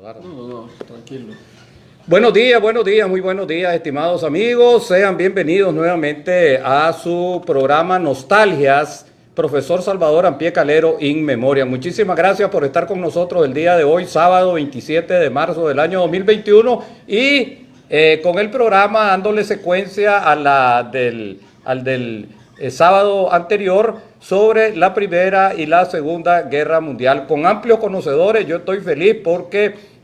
No, tranquilo. Buenos días, muy buenos días, estimados amigos. Sean bienvenidos nuevamente a su programa Nostalgias, profesor Salvador Ampie Calero in memoria. Muchísimas gracias por estar con nosotros el día de hoy, sábado 27 de marzo del año 2021, y con el programa dándole secuencia a al del sábado anterior sobre la Primera y la Segunda Guerra Mundial. Con amplios conocedores, yo estoy feliz porque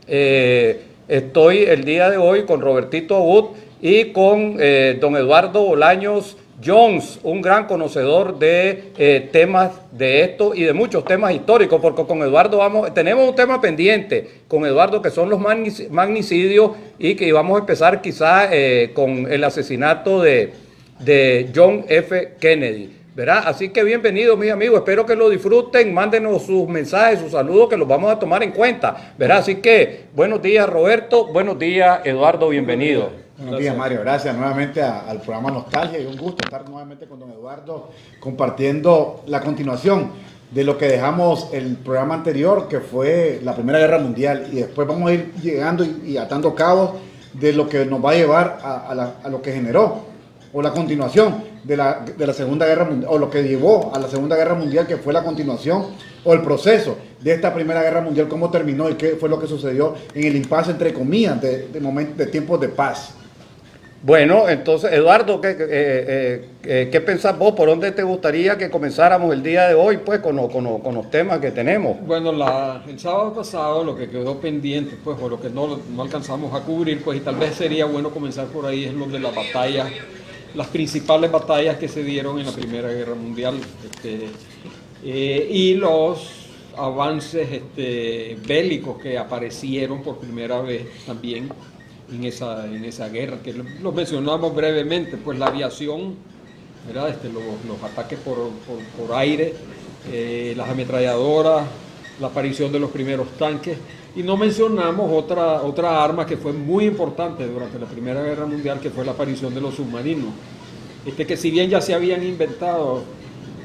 estoy el día de hoy con Robertito Abud y con don Eduardo Bolaños Jones, un gran conocedor de temas de esto y de muchos temas históricos, porque con Eduardo tenemos un tema pendiente con Eduardo que son los magnicidios, y que vamos a empezar quizás con el asesinato de John F. Kennedy, ¿verdad? Así que bienvenidos, mis amigos, espero que lo disfruten, mándenos sus mensajes, sus saludos, que los vamos a tomar en cuenta, ¿verdad? Así que buenos días, Roberto, buenos días, Eduardo, bienvenido. Buenos días, Mario, gracias nuevamente al programa Nostalgia, y un gusto estar nuevamente con don Eduardo compartiendo la continuación de lo que dejamos el programa anterior, que fue la Primera Guerra Mundial, y después vamos a ir llegando y atando cabos de lo que nos va a llevar a lo que generó, o la continuación de la Segunda Guerra Mundial, o lo que llevó a la Segunda Guerra Mundial, que fue la continuación o el proceso de esta Primera Guerra Mundial, cómo terminó y qué fue lo que sucedió en el impasse, entre comillas, de tiempos de paz. Bueno, entonces, Eduardo, ¿qué pensás vos? ¿Por dónde te gustaría que comenzáramos el día de hoy, pues, con los temas que tenemos? Bueno, el sábado pasado lo que quedó pendiente, pues, o lo que no alcanzamos a cubrir, pues, y tal vez sería bueno comenzar por ahí, es lo de las batallas, las principales batallas que se dieron en la Primera Guerra Mundial, y los avances bélicos que aparecieron por primera vez también en esa guerra, que los mencionamos brevemente, pues la aviación, ¿verdad? Los ataques por aire, las ametralladoras, la aparición de los primeros tanques, y no mencionamos otra arma que fue muy importante durante la Primera Guerra Mundial, que fue la aparición de los submarinos, que si bien ya se habían inventado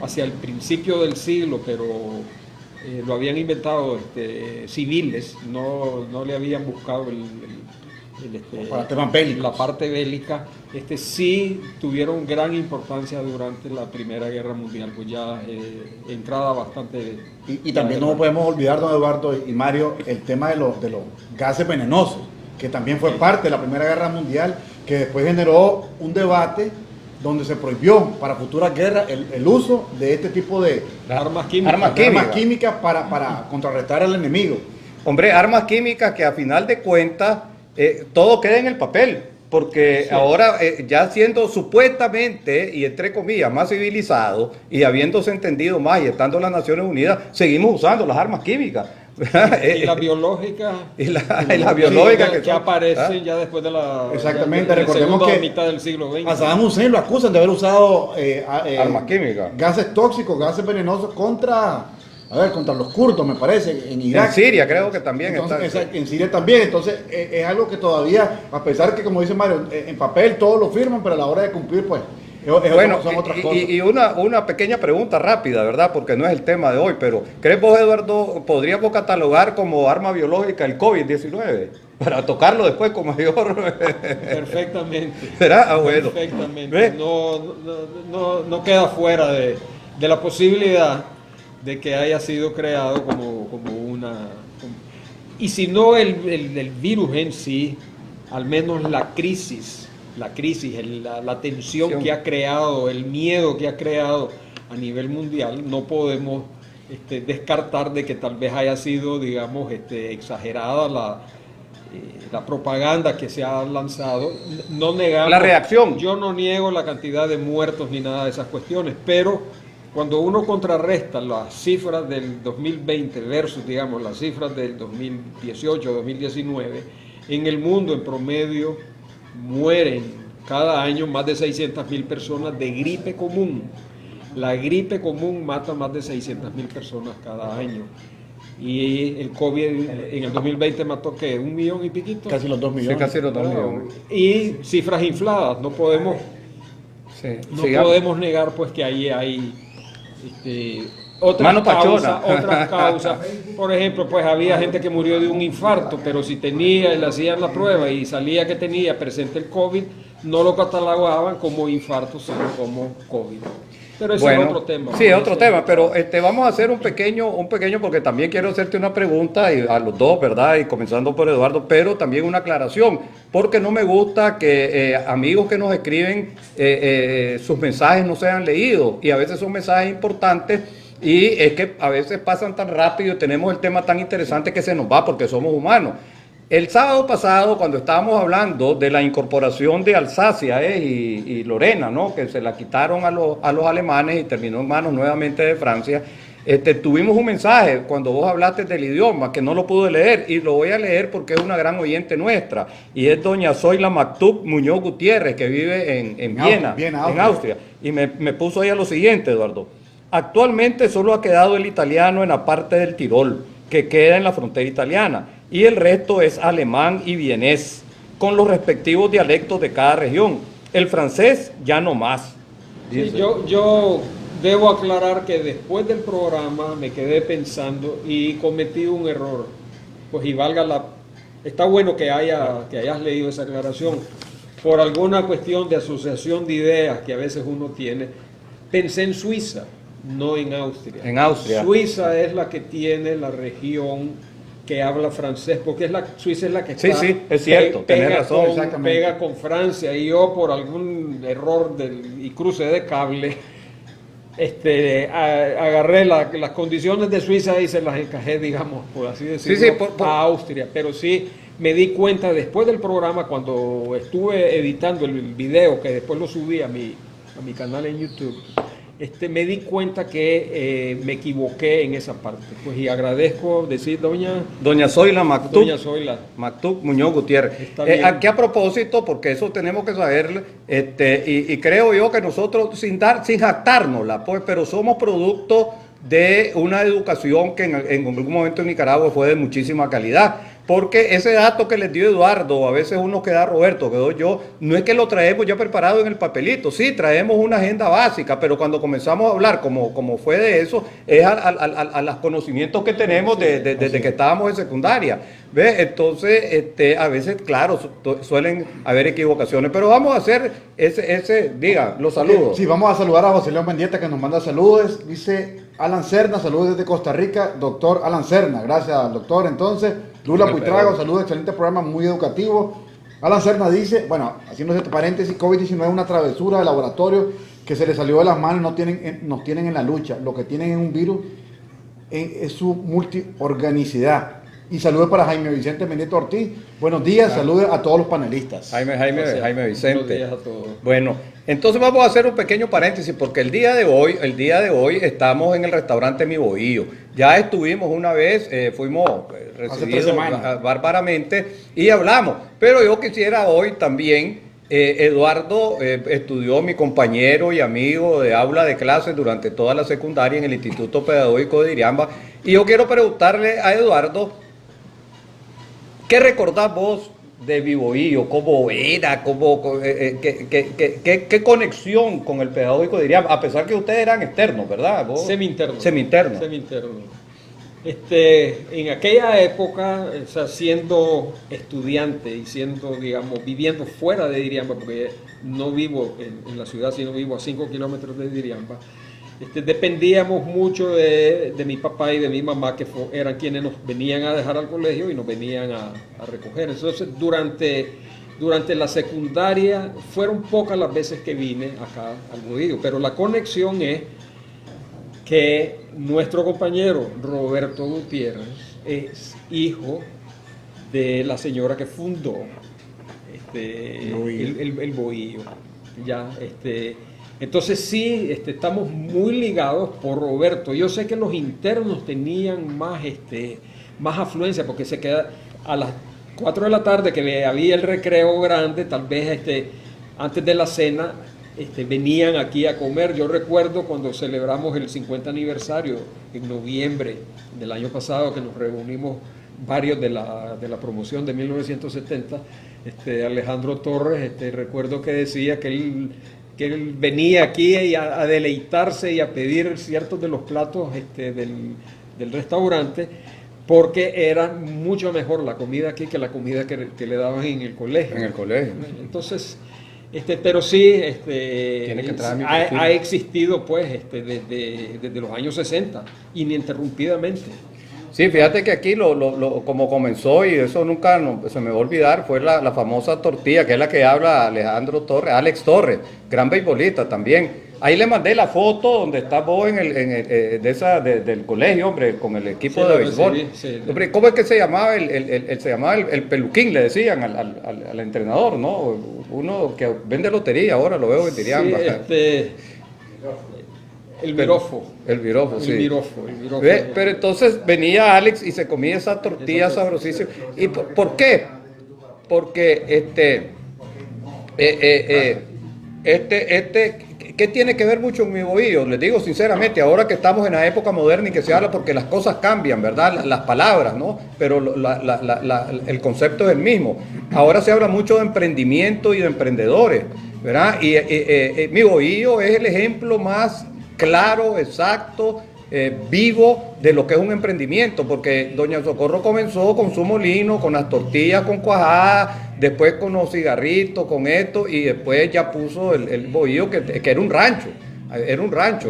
hacia el principio del siglo, pero lo habían inventado civiles, no le habían buscado la parte bélica, sí tuvieron gran importancia durante la Primera Guerra Mundial, pues ya entrada bastante. Y también no podemos olvidar, don Eduardo y Mario, el tema de los gases venenosos, que también fue parte de la Primera Guerra Mundial, que después generó un debate donde se prohibió para futuras guerras el uso de este tipo de armas químicas para contrarrestar al enemigo. Hombre, armas químicas que a final de cuentas todo queda en el papel, porque sí. Ahora ya siendo supuestamente y entre comillas más civilizado y habiéndose entendido más y estando las Naciones Unidas, seguimos usando las armas químicas. Y la biológica y la biológica que aparece ya después de la exactamente, recordemos que mitad del siglo XX. A Saddam Hussein lo acusan de haber usado armas químicas, gases tóxicos, gases venenosos contra los kurdos, me parece, en Irak. En Siria creo que también. Entonces, en Siria también. Entonces es algo que todavía, a pesar que, como dice Mario, en papel todos lo firman, pero a la hora de cumplir, pues bueno, son otras cosas. Y una pequeña pregunta rápida, ¿verdad? Porque no es el tema de hoy, pero ¿crees vos, Eduardo, podríamos catalogar como arma biológica el COVID-19? Para tocarlo después con mayor... Perfectamente. ¿Será? Bueno. Perfectamente. No queda fuera de la posibilidad de que haya sido creado como una... Y si no el virus en sí, al menos la crisis, la tensión que ha creado, el miedo que ha creado a nivel mundial, no podemos descartar de que tal vez haya sido, digamos, exagerada la propaganda que se ha lanzado. No negamos, la reacción. Yo no niego la cantidad de muertos ni nada de esas cuestiones, pero cuando uno contrarresta las cifras del 2020 versus, digamos, las cifras del 2018, 2019, en el mundo en promedio mueren cada año más de 600.000 personas de gripe común. La gripe común mata más de 600.000 personas cada año. Y el COVID en el 2020 mató, ¿qué? 1 millón y piquito. Casi los 2 millones. Sí, casi los 2 millones. Y cifras infladas. No podemos, sí. podemos negar pues que ahí hay Mano pachona. otras causas. Por ejemplo, pues había gente que murió de un infarto, pero si tenía, le hacían la prueba y salía que tenía presente el COVID, no lo catalogaban como infarto, sino como COVID. Pero ese es otro tema. Sí, es otro tema, pero vamos a hacer un pequeño, porque también quiero hacerte una pregunta y a los dos, ¿verdad? Y comenzando por Eduardo, pero también una aclaración, porque no me gusta que amigos que nos escriben sus mensajes no sean leídos, y a veces son mensajes importantes. Y es que a veces pasan tan rápido y tenemos el tema tan interesante que se nos va porque somos humanos. El sábado pasado, cuando estábamos hablando de la incorporación de Alsacia y Lorena, ¿no? Que se la quitaron a los alemanes y terminó en manos nuevamente de Francia, tuvimos un mensaje cuando vos hablaste del idioma que no lo pude leer y lo voy a leer porque es una gran oyente nuestra y es doña Zoila Maktub Muñoz Gutiérrez, que vive en Viena, en Austria. Y me puso ella lo siguiente, Eduardo. Actualmente solo ha quedado el italiano en la parte del Tirol, que queda en la frontera italiana, y el resto es alemán y vienés, con los respectivos dialectos de cada región. El francés ya no más. Sí, yo debo aclarar que después del programa me quedé pensando y cometí un error. Pues y está bueno que hayas leído esa aclaración. Por alguna cuestión de asociación de ideas que a veces uno tiene, pensé en Suiza. No en Austria. En Austria. Suiza es la que tiene la región que habla francés, porque Suiza es la que está, sí, es cierto, tenés razón, pega con Francia, y yo por algún error y cruce de cable, agarré las condiciones de Suiza y se las encajé, digamos, por así decirlo, a Austria. Pero sí me di cuenta después del programa, cuando estuve editando el video, que después lo subí a mi canal en YouTube, me di cuenta que me equivoqué en esa parte. Pues y agradezco decir doña Zoila Maktub. Doña Zoila Maktub Muñoz Gutiérrez. Aquí a propósito, porque eso tenemos que saber, y creo yo que nosotros, sin jactárnosla, pues, pero somos producto de una educación que en algún momento en Nicaragua fue de muchísima calidad. Porque ese dato que les dio Eduardo, a veces uno queda Roberto, quedó yo, no es que lo traemos ya preparado en el papelito, sí, traemos una agenda básica, pero cuando comenzamos a hablar como fue de eso, es a los conocimientos que tenemos desde que estábamos en secundaria. ¿Ves? Entonces, a veces, claro, suelen haber equivocaciones, pero vamos a hacer los saludos. Sí, vamos a saludar a José León Mendieta, que nos manda saludos. Dice Alan Serna, saludos desde Costa Rica, doctor Alan Serna. Gracias, doctor. Entonces, Lula Puitrago, saludos, excelente programa, muy educativo. Alan Serna dice, bueno, haciéndose este paréntesis, COVID-19 es una travesura de laboratorio que se le salió de las manos, nos tienen en la lucha. Lo que tienen es un virus, es su multiorganicidad. Y saludos para Jaime Vicente Mendieta Ortiz. Buenos días, saludos a todos los panelistas. Jaime Vicente. Buenos días a todos. Bueno, entonces vamos a hacer un pequeño paréntesis porque el día de hoy estamos en el restaurante Mi Bohío. Ya estuvimos una vez, fuimos recibidos bárbaramente y hablamos. Pero yo quisiera hoy también, Eduardo estudió, mi compañero y amigo de aula de clases durante toda la secundaria en el Instituto Pedagógico de Iriamba. Y yo quiero preguntarle a Eduardo, ¿qué recordás vos de Mi Bohío? ¿Cómo era? ¿Qué conexión con el pedagógico de Iriamba? A pesar que ustedes eran externos, ¿verdad? ¿Vos? Semi-internos. En aquella época, o sea, siendo estudiante y viviendo fuera de Iriamba, porque no vivo en la ciudad, sino vivo a 5 kilómetros de Iriamba, dependíamos mucho de mi papá y de mi mamá, que eran quienes nos venían a dejar al colegio y nos venían a recoger. Entonces, durante la secundaria, fueron pocas las veces que vine acá al Bohío, pero la conexión es que nuestro compañero Roberto Gutiérrez es hijo de la señora que fundó el Bohío. Entonces sí, estamos muy ligados por Roberto. Yo sé que los internos tenían más afluencia, porque se queda a las 4 de la tarde, que había el recreo grande, tal vez antes de la cena, venían aquí a comer. Yo recuerdo cuando celebramos el 50 aniversario en noviembre del año pasado, que nos reunimos varios de la promoción de 1970, Alejandro Torres, recuerdo que decía que él que él venía aquí a deleitarse y a pedir ciertos de los platos del restaurante, porque era mucho mejor la comida aquí que la comida que le daban en el colegio. En el colegio. Entonces, pero sí, Tiene que entrar a mi ha perfil. existido pues desde los años 60, ininterrumpidamente. Sí, fíjate que aquí como comenzó, y eso nunca se me va a olvidar, fue la famosa tortilla, que es la que habla Alex Torres, gran beisbolista también. Ahí le mandé la foto donde está vos del colegio, hombre, con el equipo Sí, de la béisbol. recibí, sí. Hombre, ¿cómo es que se llamaba? Se llamaba el peluquín, le decían al entrenador, ¿no? Uno que vende lotería, ahora lo veo en Tiriamba. Sí, el Virofo. El Virofo, sí. El Virofo. ¿Ve? Pero entonces venía Alex y se comía esa tortilla sabrosísima. ¿Y por qué? Porque ¿qué tiene que ver mucho en mi bohío? Les digo sinceramente, ahora que estamos en la época moderna y que se habla porque las cosas cambian, ¿verdad? Las palabras, ¿no? Pero el concepto es el mismo. Ahora se habla mucho de emprendimiento y de emprendedores, ¿verdad? Y mi bohío es el ejemplo más claro, exacto, vivo de lo que es un emprendimiento, porque doña Socorro comenzó con su molino, con las tortillas con cuajada, después con los cigarritos, con esto, y después ya puso el bohío que era un rancho,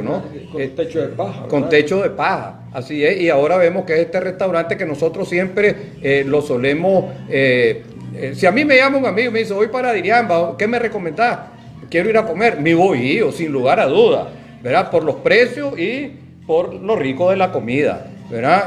¿no? Con techo de paja. Con ¿verdad? techo de paja, así es, y ahora vemos que es este restaurante que nosotros siempre lo solemos, si a mí me llama un amigo y me dice, voy para Diriamba, ¿qué me recomendás? Quiero ir a comer, mi bohío, sin lugar a dudas, ¿verdad? Por los precios y por lo rico de la comida, ¿verdad?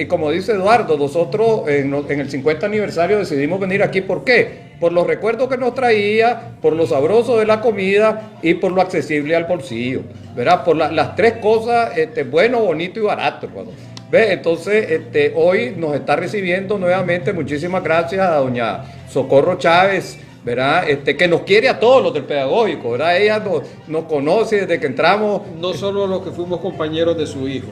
Y como dice Eduardo, nosotros en el 50 aniversario decidimos venir aquí, ¿por qué? Por los recuerdos que nos traía, por lo sabroso de la comida y por lo accesible al bolsillo, ¿verdad? Por las tres cosas, bueno, bonito y barato, hermano. ¿Ve? Entonces, hoy nos está recibiendo nuevamente, muchísimas gracias a doña Socorro Chávez, ¿verdad? Que nos quiere a todos los del pedagógico, ¿verdad? Ella nos conoce desde que entramos. No solo los que fuimos compañeros de su hijo,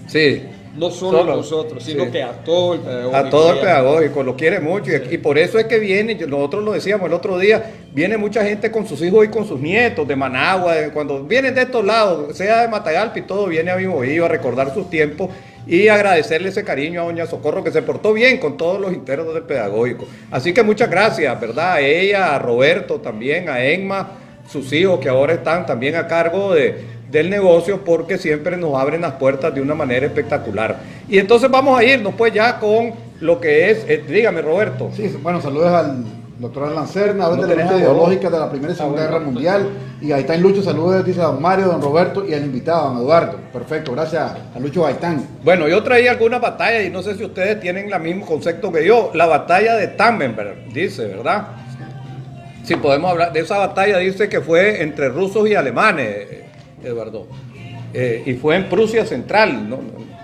Sí. no solo nosotros, sino sí. que a todo el pedagógico. A todo el pedagógico, lo quiere mucho y por eso es que viene, nosotros lo decíamos el otro día, viene mucha gente con sus hijos y con sus nietos de Managua, cuando vienen de estos lados, sea de Matagalpa y todo, viene a mi bohío a recordar sus tiempos y agradecerle ese cariño a doña Socorro que se portó bien con todos los internos del pedagógico. Así que muchas gracias, ¿verdad? A ella, a Roberto también, a Emma, sus hijos que ahora están también a cargo del negocio porque siempre nos abren las puertas de una manera espectacular. Y entonces vamos a irnos pues ya con lo que es, dígame Roberto. Sí, bueno, saludos al doctor Alan Cerna, No de la tenés lista a ideológica de la Primera y Segunda Guerra Mundial. Y Gaitán Lucho, saludos, dice don Mario, don Roberto y al invitado, don Eduardo. Perfecto, gracias a Lucho Gaitán. Bueno, yo traía algunas batallas y no sé si ustedes tienen el mismo concepto que yo. La batalla de Tannenberg, dice, ¿verdad? Si podemos hablar de esa batalla, dice que fue entre rusos y alemanes, Eduardo. Y fue en Prusia Central.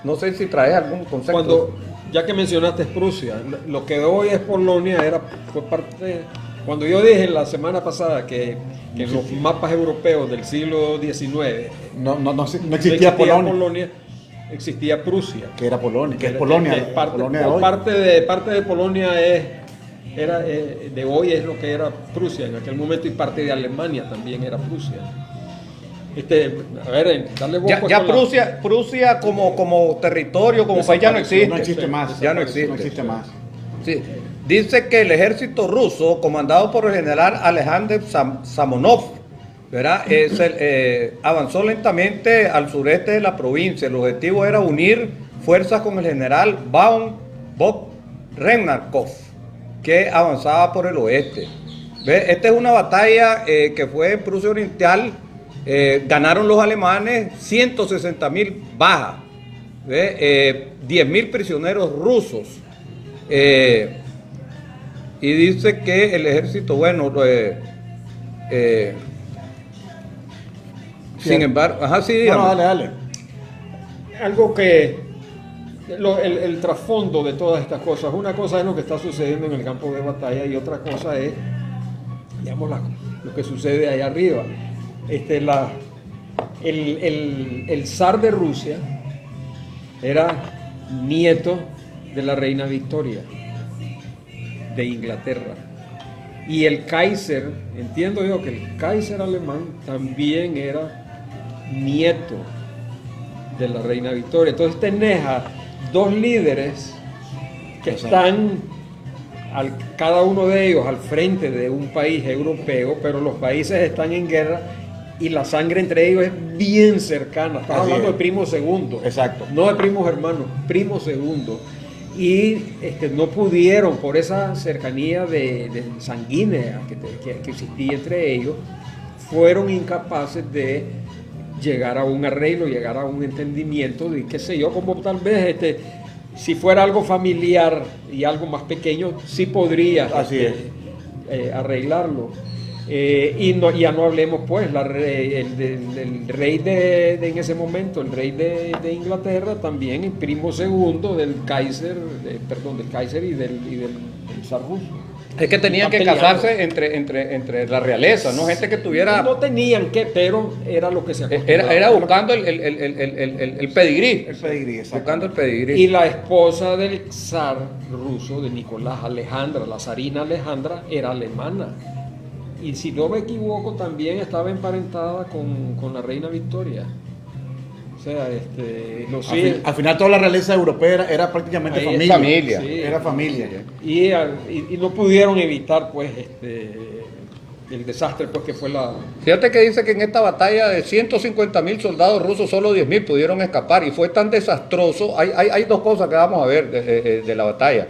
No sé si traes algún concepto. Ya que mencionaste Prusia, lo que hoy es Polonia fue parte. Cuando yo dije la semana pasada que en los mapas europeos del siglo XIX No existía Polonia, existía Prusia. que era Polonia, que es Polonia, Que es parte, Polonia de hoy. parte de Polonia de hoy es lo que era Prusia en aquel momento, y parte de Alemania también era Prusia. A ver, dale vos. Ya Prusia como territorio, como país ya no existe. No existe más. Ya no existe. No existe más. Sí. Dice que el ejército ruso, comandado por el general Alexander Samonov, ¿verdad? Avanzó lentamente al sureste de la provincia. El objetivo era unir fuerzas con el general von Rennakov, que avanzaba por el oeste. ¿Ve? Esta es una batalla que fue en Prusia Oriental. Ganaron los alemanes 160.000 bajas, 10.000 prisioneros rusos. Y dice que el ejército, bueno, sin embargo, sí, dígame. Bueno, dale. Algo que el trasfondo de todas estas cosas, una cosa es lo que está sucediendo en el campo de batalla y otra cosa es, digamos, lo que sucede allá arriba. El zar de Rusia era nieto de la reina Victoria de Inglaterra, Y el Kaiser, entiendo yo que el Kaiser alemán también era nieto de la reina Victoria. Entonces tenés a dos líderes que están, cada uno de ellos al frente de un país europeo, pero los países están en guerra y la sangre entre ellos es bien cercana. Estamos Así hablando es. de primos segundos. Exacto. No de primos hermanos, primos segundos. Y no pudieron, por esa cercanía de sanguínea que existía entre ellos, fueron incapaces de llegar a un arreglo, llegar a un entendimiento de, qué sé yo, como tal vez si fuera algo familiar y algo más pequeño, sí podría Así arreglarlo. Ya no hablemos pues el rey en ese momento, el rey de Inglaterra también, primo segundo del Kaiser, del Kaiser y del zar ruso. Es que tenían que casarse entre la realeza, ¿no? Gente que tuviera... No tenían que, pero era lo que se acostumbraba. Era buscando el pedigrí. El pedigrí, exacto. Buscando el pedigrí. Y la esposa del zar ruso, de Nicolás Alejandra, la zarina Alejandra, era alemana. Y si no me equivoco, también estaba emparentada con la reina Victoria. O sea, Al final toda la realeza europea era prácticamente Ahí es familia. sí. Era familia. Y no pudieron evitar pues el desastre pues que fue la... Fíjate que dice que en esta batalla de 150.000 soldados rusos, solo 10.000 pudieron escapar y fue tan desastroso. Hay dos cosas que vamos a ver de la batalla.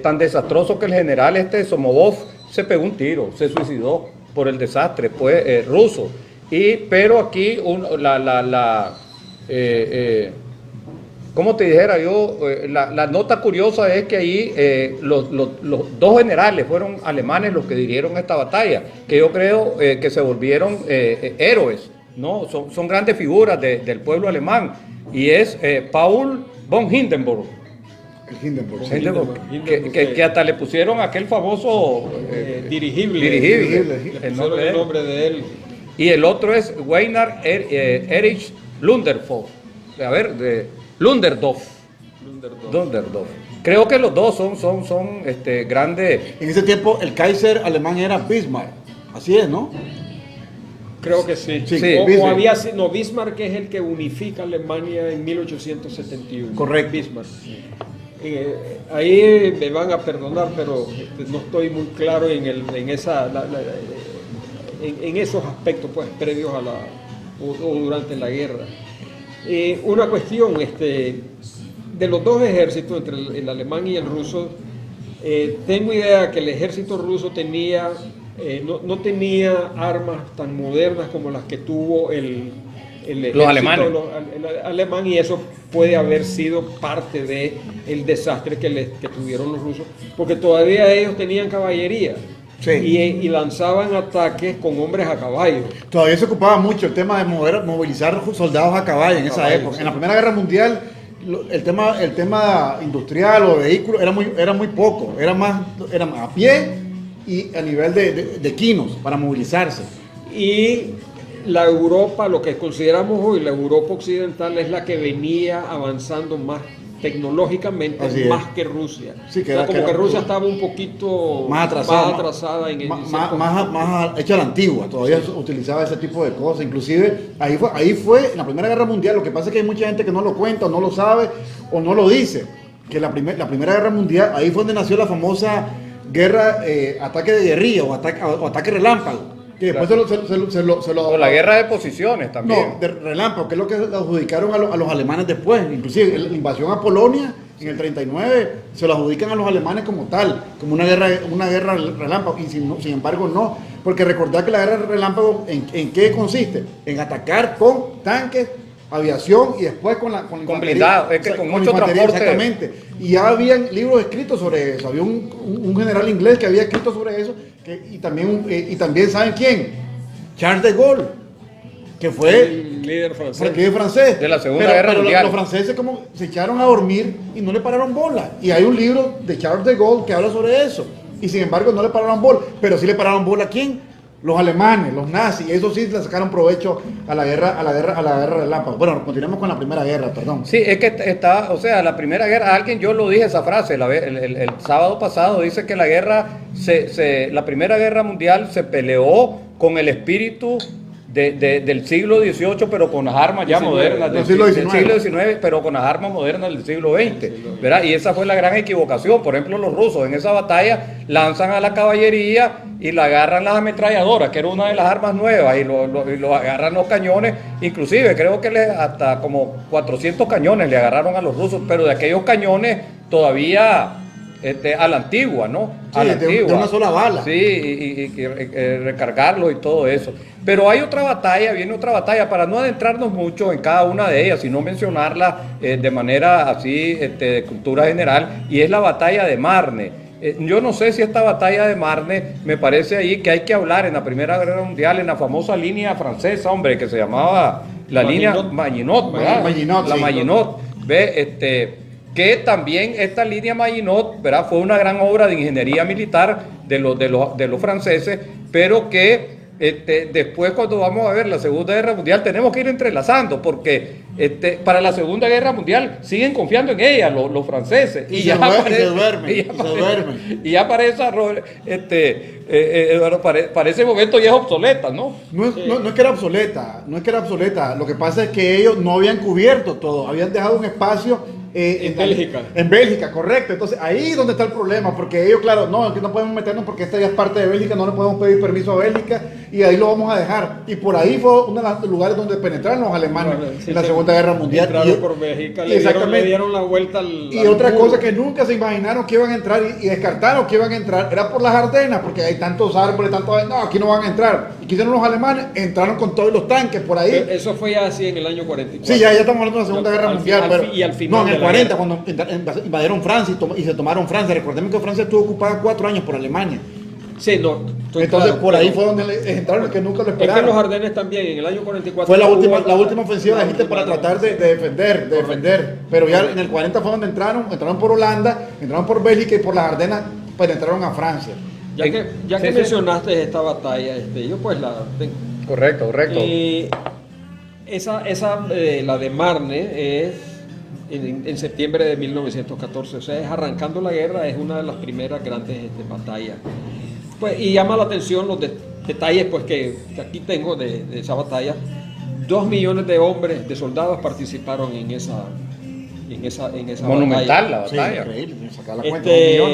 Tan desastroso que el general Somovov se pegó un tiro, se suicidó por el desastre pues, ruso. Pero aquí como te dijera yo, la nota curiosa es que ahí los dos generales fueron alemanes los que dirigieron esta batalla, que yo creo que se volvieron héroes, ¿no? Son grandes figuras del pueblo alemán, y es Paul von Hindenburg. El Hindenburg. Hindenburg, Que hasta le pusieron aquel famoso dirigible. el nombre de él. Y el otro es Weinar Erich Ludendorff. A ver, Ludendorff. Creo que los dos son grandes. En ese tiempo el Kaiser alemán era Bismarck. Así es, ¿no? Creo que sí. Sí, o Bismarck es el que unifica Alemania en 1871. Correcto. Bismarck. Ahí me van a perdonar, pero no estoy muy claro en esos aspectos pues previos a o durante la guerra. Una cuestión, de los dos ejércitos, entre el alemán y el ruso, tengo idea que el ejército ruso tenía no tenía armas tan modernas como las que tuvo el los alemanes. El alemán, y eso puede haber sido parte de el desastre que tuvieron los rusos, porque todavía ellos tenían caballería. Sí. Y lanzaban ataques con hombres a caballo. Todavía se ocupaba mucho el tema de movilizar soldados a caballo en esa época. Sí. En la Primera Guerra Mundial el tema industrial o de vehículos era muy poco, era más a pie y a nivel de quinos para movilizarse. Y la Europa, lo que consideramos hoy la Europa occidental, es la que venía avanzando más tecnológicamente, más que Rusia. Sí, que Rusia estaba un poquito más atrasada más hecha a la antigua, todavía utilizaba ese tipo de cosas. Inclusive ahí fue en la Primera Guerra Mundial. Lo que pasa es que hay mucha gente que no lo cuenta, o no lo sabe, o no lo dice, que la Primera Guerra Mundial, ahí fue donde nació la famosa guerra, ataque de guerrilla o ataque relámpago. Que después o la guerra de posiciones también. No, de relámpago, que es lo que le adjudicaron a los alemanes después. Inclusive la invasión a Polonia en el 39 se lo adjudican a los alemanes como tal, como una guerra relámpago. Y sin embargo no, porque recordad que la guerra relámpago, ¿en qué consiste? En atacar con tanques, aviación y después con blindado, es que con mucho transporte. Exactamente. Y ya habían libros escritos sobre eso. Había un general inglés que había escrito sobre eso. Y también ¿saben quién? Charles de Gaulle, que fue el líder francés de la Segunda Guerra Mundial. Los franceses como se echaron a dormir y no le pararon bola. Y hay un libro de Charles de Gaulle que habla sobre eso. Y sin embargo no le pararon bola. Pero sí le pararon bola ¿a quién? los alemanes, los nazis, eso sí le sacaron provecho a la guerra relámpago. Bueno, continuemos con la primera guerra, perdón. Sí, es que está, o sea, la primera guerra, yo lo dije esa frase el sábado pasado, dice que la la primera guerra mundial se peleó con el espíritu del siglo XVIII, pero con las armas ya modernas del siglo XIX, pero con las armas modernas del siglo XX, ¿verdad? Y esa fue la gran equivocación. Por ejemplo, los rusos en esa batalla lanzan a la caballería y la agarran las ametralladoras, que era una de las armas nuevas, y lo agarran los cañones. Inclusive creo que hasta como 400 cañones le agarraron a los rusos, pero de aquellos cañones todavía a la antigua, ¿no? Sí, a la de una sola bala. Sí, y recargarlo y todo eso. Pero hay viene otra batalla, para no adentrarnos mucho en cada una de ellas, sino mencionarla de manera así, de cultura general, y es la batalla de Marne. Yo no sé si esta batalla de Marne, me parece ahí que hay que hablar en la Primera Guerra Mundial, en la famosa línea francesa, hombre, que se llamaba la línea Maginot, ¿verdad? Maginot, la sí. Maginot, ¿ve? Que también esta línea Maginot, ¿verdad? Fue una gran obra de ingeniería militar de los franceses, pero que después, cuando vamos a ver la Segunda Guerra Mundial, tenemos que ir entrelazando, porque para la Segunda Guerra Mundial siguen confiando en ella los franceses, y se duermen. Y ya para ese momento ya es obsoleta, ¿no? No es que era obsoleta, lo que pasa es que ellos no habían cubierto todo, habían dejado un espacio en Bélgica. En Bélgica, correcto. Entonces ahí es donde está el problema, porque ellos, claro, aquí no podemos meternos porque esta ya es parte de Bélgica, no le podemos pedir permiso a Bélgica y ahí lo vamos a dejar. Y por ahí fue uno de los lugares donde penetraron los alemanes en la Segunda Guerra Mundial. Entraron por Bélgica, le dieron la vuelta al otra muro. cosa que nunca se imaginaron que iban a entrar y descartaron que iban a entrar era por las Ardenas, porque hay tantos árboles, aquí no van a entrar. Y quisieron los alemanes, entraron con todos los tanques por ahí. Eso fue ya así en el año 44. Sí, ya estamos hablando de la Segunda Guerra Mundial. Y al final. No, en el 40, cuando invadieron Francia y se tomaron Francia. Recordemos que Francia estuvo ocupada 4 años por Alemania. Sí, no. Entonces claro, por ahí fue donde entraron, que nunca lo esperaron. Es que los Ardenes también, en el año 44. Fue la última ofensiva de Hitler para tratar de defender. Pero ya en el 40 fue donde entraron por Holanda, entraron por Bélgica y por las Ardenas, pues entraron a Francia. Ya que mencionaste esta batalla, yo pues la tengo. Correcto. La de Marne es en septiembre de 1914, o sea, es arrancando la guerra, es una de las primeras grandes batallas. Pues, y llama la atención los detalles pues, que aquí tengo de esa batalla. 2 millones de hombres, de soldados participaron en esa monumental batalla. la batalla. Sí, increíble, sacar la cuenta de 1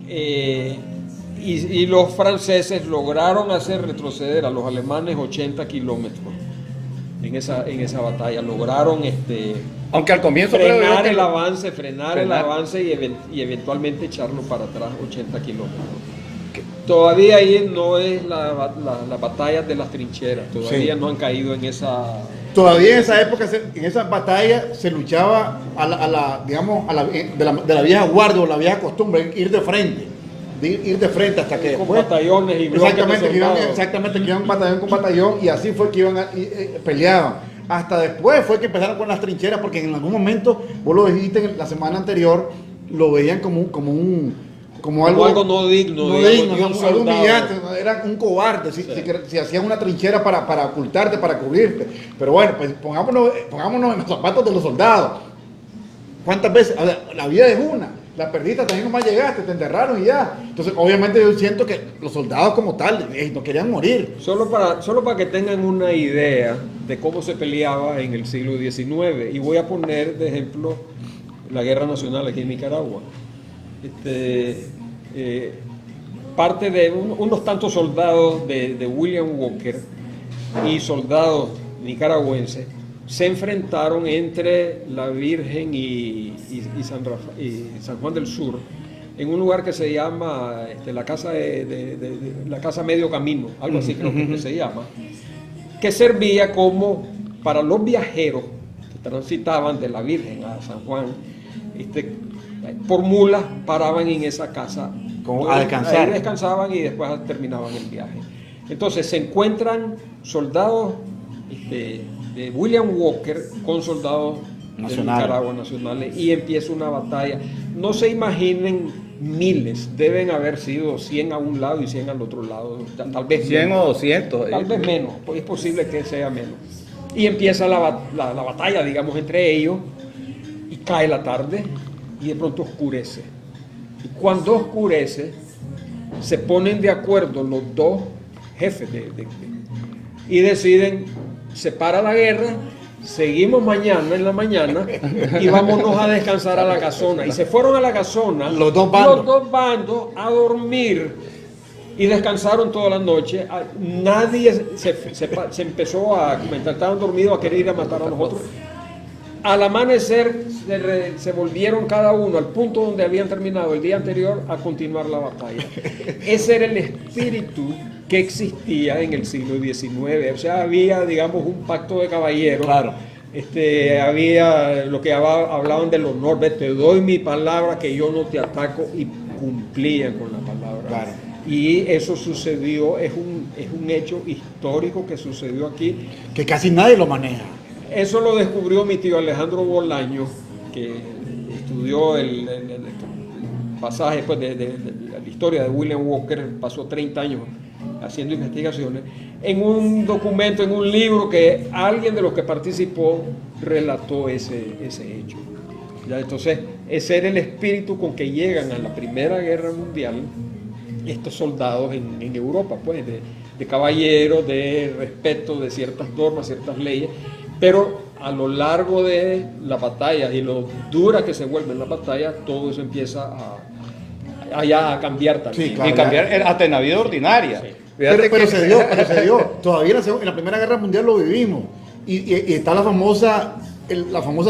millón. Y los franceses lograron hacer retroceder a los alemanes 80 kilómetros en esa batalla. Lograron aunque al comienzo frenar el avance y eventualmente echarlo para atrás 80 kilómetros. Todavía ahí no es la batalla de las trincheras, todavía no han caído en esa... Todavía en esa época, en esa batalla, se luchaba de la vieja guardia o la vieja costumbre, ir de frente hasta que con batallones y exactamente, que iban batallón con batallón y así fue que iban peleaban. Hasta después fue que empezaron con las trincheras, porque en algún momento, vos lo dijiste la semana anterior, lo veían como algo no digno, algo humillante, era un cobarde si hacían una trinchera para ocultarte, para cubrirte. Pero bueno, pues pongámonos en los zapatos de los soldados. ¿Cuántas veces? La vida es una, la perdiste, también nomás llegaste, te enterraron y ya. Entonces, obviamente yo siento que los soldados como tal no querían morir. Solo para que tengan una idea de cómo se peleaba en el siglo XIX, y voy a poner de ejemplo la Guerra Nacional aquí en Nicaragua. Parte de unos tantos soldados de William Walker y soldados nicaragüenses se enfrentaron entre la Virgen y San Juan del Sur en un lugar que se llama la casa Medio Camino, algo así creo que se llama, que servía como para los viajeros que transitaban de la Virgen a San Juan, por mulas paraban en esa casa a descansar. Ahí descansaban y después terminaban el viaje. Entonces se encuentran soldados de William Walker con soldados de Nicaragua nacionales y empieza una batalla. No se imaginen miles, deben haber sido 100 a un lado y 100 al otro lado, tal vez 100 menos, o 200. tal vez menos, pues es posible que sea menos. Y empieza la batalla, digamos, entre ellos, y cae la tarde, y de pronto oscurece. Y cuando oscurece, se ponen de acuerdo los dos jefes y deciden, se para la guerra, seguimos mañana en la mañana y vámonos a descansar a la casona. Y se fueron a la casona Los dos bandos a dormir y descansaron toda la noche. Nadie se empezó a comentar, estaban dormidos, a querer ir a matar a los otros. Al amanecer se volvieron cada uno al punto donde habían terminado el día anterior a continuar la batalla. Ese era el espíritu que existía en el siglo XIX. O sea, había, digamos, un pacto de caballeros. Claro. Había lo que hablaban del honor, te doy mi palabra que yo no te ataco, y cumplían con la palabra. Claro. Y eso sucedió, es un hecho histórico que sucedió aquí. Que casi nadie lo maneja. Eso lo descubrió mi tío Alejandro Bolaño, que estudió el pasaje pues, de la historia de William Walker, pasó 30 años haciendo investigaciones, en un documento, en un libro que alguien de los que participó relató ese hecho. ¿Ya? Entonces, ese era el espíritu con que llegan a la Primera Guerra Mundial estos soldados en Europa, pues, de caballeros, de respeto de ciertas normas, ciertas leyes. Pero a lo largo de las batallas y lo dura que se vuelven las batallas, todo eso empieza a cambiar también. Sí, claro, Y cambiar hasta en la vida ordinaria. Sí. Pero se dio. Todavía en la Primera Guerra Mundial lo vivimos. Y está la famosa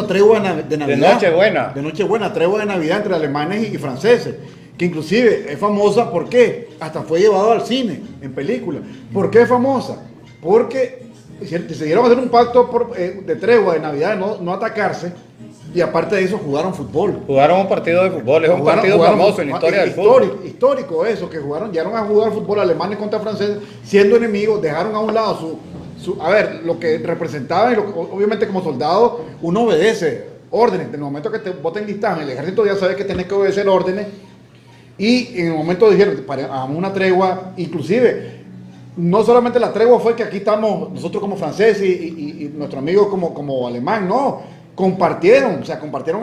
tregua de Navidad. De Nochebuena. De Nochebuena, tregua de Navidad entre alemanes y franceses. Que inclusive es famosa, ¿por qué? Hasta fue llevado al cine, en película. ¿Por qué es famosa? Porque decidieron hacer un pacto de tregua de Navidad, de no atacarse, y aparte de eso jugaron fútbol. Jugaron un partido de fútbol, es un partido famoso en la historia del fútbol. Histórico eso, que llegaron a jugar fútbol alemanes contra franceses, siendo enemigos, dejaron a un lado lo que representaban, y obviamente como soldado uno obedece órdenes. En el momento que vos te enlistas en el ejército ya sabes que tenés que obedecer órdenes, y en el momento dijeron, hagamos una tregua, inclusive. No solamente la tregua fue que aquí estamos nosotros como franceses y nuestro amigo como alemán, no, compartieron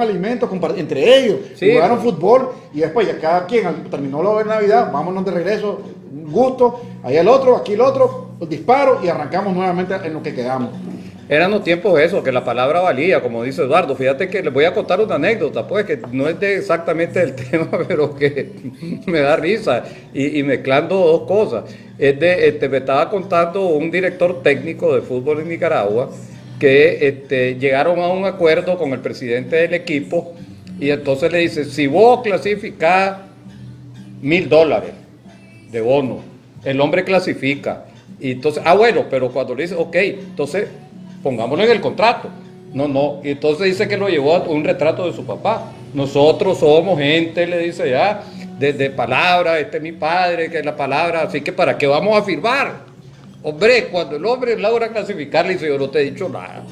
alimentos entre ellos, sí, jugaron fútbol, y después ya cada quien terminó la Navidad, vámonos de regreso, un gusto, ahí el otro, aquí el otro, los disparos, y arrancamos nuevamente en lo que quedamos. Eran los tiempos eso, que la palabra valía, como dice Eduardo. Fíjate que les voy a contar una anécdota, pues, que no es exactamente del tema, pero que me da risa, y mezclando dos cosas. Me estaba contando un director técnico de fútbol en Nicaragua, que llegaron a un acuerdo con el presidente del equipo, y entonces le dice, si vos clasificás $1,000 de bono, el hombre clasifica. Y entonces, bueno, pero cuando le dice, ok, entonces pongámoslo en el contrato. No, y entonces dice que lo llevó a un retrato de su papá. Nosotros somos gente, le dice ya, de palabra, este es mi padre, que es la palabra, así que ¿para qué vamos a firmar? Hombre, cuando el hombre logra clasificar, le dice, yo no te he dicho nada.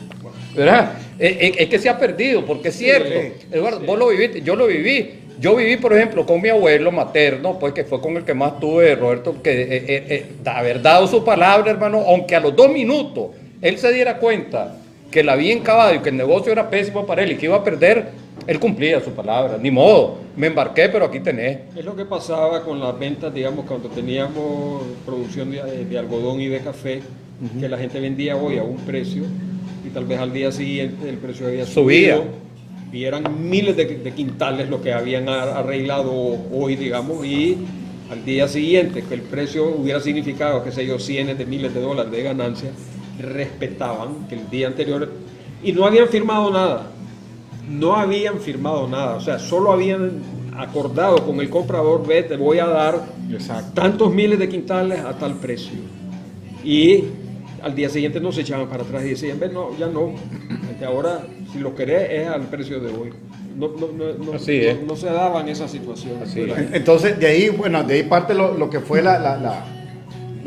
¿Verdad? Es que se ha perdido, porque es cierto. Sí, Eduardo, sí. Vos lo viviste, yo lo viví. Yo viví, por ejemplo, con mi abuelo materno, pues que fue con el que más tuve, Roberto, que haber dado su palabra, hermano, aunque a los 2 minutos él se diera cuenta que la había encabado y que el negocio era pésimo para él y que iba a perder, él cumplía su palabra. Ni modo, me embarqué, pero aquí tenés. Es lo que pasaba con las ventas, digamos, cuando teníamos producción de algodón y de café, que la gente vendía hoy a un precio y tal vez al día siguiente el precio había subido. Y eran miles de quintales lo que habían arreglado hoy, digamos, y al día siguiente, que el precio hubiera significado, qué sé yo, cientos de miles de dólares de ganancia, respetaban que el día anterior, y no habían firmado nada, o sea, solo habían acordado con el comprador, te voy a dar tantos miles de quintales a tal precio, y al día siguiente no se echaban para atrás y decían, no, ya no, ahora si lo querés es al precio de hoy. No se daban esas situaciones. Entonces de ahí parte lo que fue la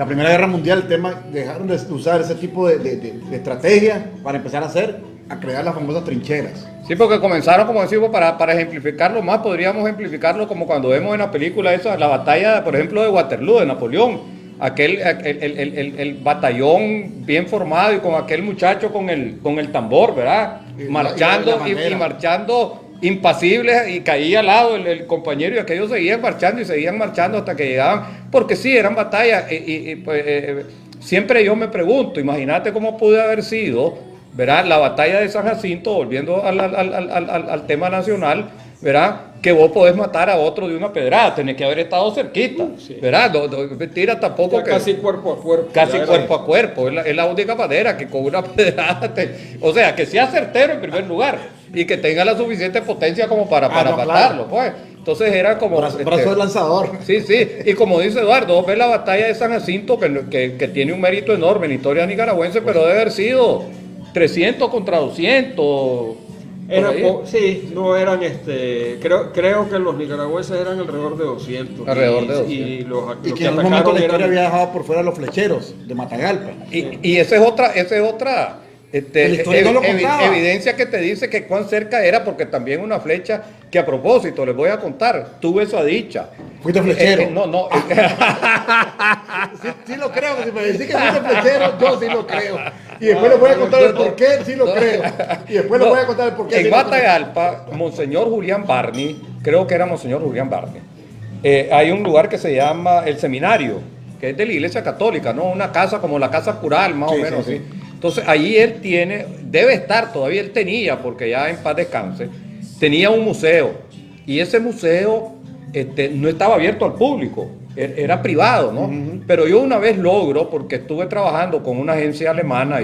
Primera Guerra Mundial. El tema, dejaron de usar ese tipo de estrategia para empezar a hacer a crear las famosas trincheras. Sí, porque comenzaron, como decimos, para ejemplificarlo más, podríamos ejemplificarlo como cuando vemos en la película esa, la batalla, por ejemplo, de Waterloo, de Napoleón. El batallón bien formado y con aquel muchacho con el tambor, ¿verdad? Marchando y marchando impasibles, y caía al lado el compañero, y aquellos seguían marchando hasta que llegaban, porque sí, eran batallas. Siempre yo me pregunto, imagínate cómo pudo haber sido, ¿verdad? La batalla de San Jacinto, volviendo al tema nacional, ¿verdad? Que vos podés matar a otro de una pedrada, tenés que haber estado cerquita, sí. ¿verdad? No, mentira tampoco Ya que... casi cuerpo a cuerpo. Casi cuerpo a cuerpo, es la única manera que con una pedrada o sea, que sea certero en primer lugar y que tenga la suficiente potencia como para matarlo, pues. Entonces era como... Brazo de lanzador. Sí, y como dice Eduardo, vos ves la batalla de San Jacinto, que tiene un mérito enorme en la historia nicaragüense, pero debe haber sido 300 contra 200. Sí, no eran, creo que los nicaragüenses eran alrededor de 200. Alrededor de 200. Y los Y que que en un momento la historia eran... había dejado por fuera a los flecheros de Matagalpa. Y esa es otra La historia no lo contaba. evidencia que te dice que cuán cerca era, porque también una flecha que, a propósito, les voy a contar, tuve esa dicha. ¿Fuiste flechero? No. Sí lo creo, si me decís que fuiste flechero, yo sí lo creo. Y después les voy a contar el por qué sí lo creo. Y después les voy a contar el por qué. En Matagalpa, Monseñor Julián Barney, creo que era Monseñor Julián Barney, hay un lugar que se llama el Seminario, que es de la Iglesia Católica, ¿no? Una casa como la Casa Cural, más o menos así. Entonces, ahí él debe estar, todavía él tenía, porque ya en paz descanse, tenía un museo. Y ese museo no estaba abierto al público, era privado, ¿no? Pero yo una vez logro, porque estuve trabajando con una agencia alemana,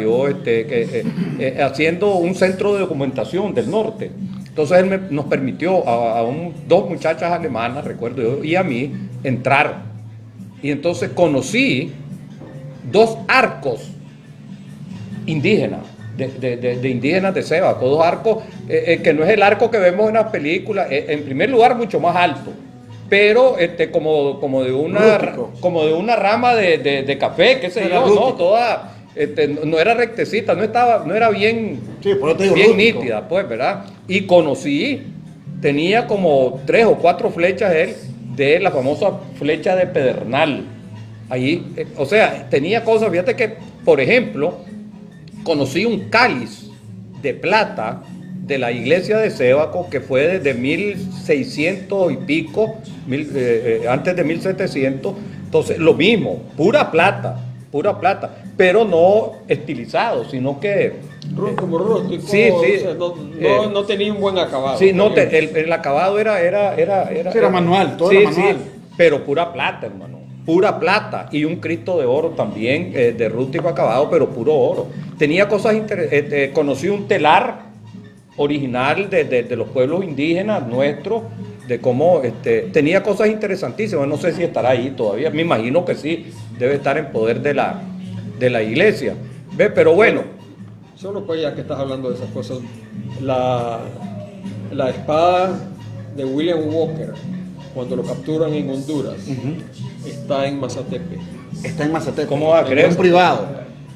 haciendo un centro de documentación del norte. Entonces él nos permitió a dos muchachas alemanas, recuerdo yo, y a mí, entrar. Y entonces conocí 2 arcos indígenas, de indígenas de Sébaco, 2 arcos, que no es el arco que vemos en las películas, en primer lugar mucho más alto, pero como de una rama de café, qué sé yo, ¿no? Toda, no era rectecita, no era bien, sí, por eso te digo, bien rústico. nítida, pues, ¿verdad? Y tenía como 3 o 4 flechas él, de la famosa flecha de Pedernal. Ahí, o sea, tenía cosas, fíjate que, por ejemplo, conocí un cáliz de plata de la iglesia de Sébaco, que fue desde 1600 y pico, antes de 1700. Entonces, lo mismo, pura plata, pero no estilizado, sino que... como rústico, Sí. O sea, no tenía un buen acabado. Sí, no, el acabado era manual, todo era manual. Sí, pero pura plata, hermano. Pura plata, y un Cristo de oro también, de rústico acabado, pero puro oro. Tenía cosas interesantes. Conocí un telar original de los pueblos indígenas nuestros, de cómo tenía cosas interesantísimas. No sé si estará ahí todavía, me imagino que sí, debe estar en poder de la iglesia. ¿Ve? Pero bueno. Solo pues, ya que estás hablando de esas cosas, la espada de William Walker, cuando lo capturan en Honduras, está en Mazatepe. Está en Mazatepe. ¿Cómo va a creer?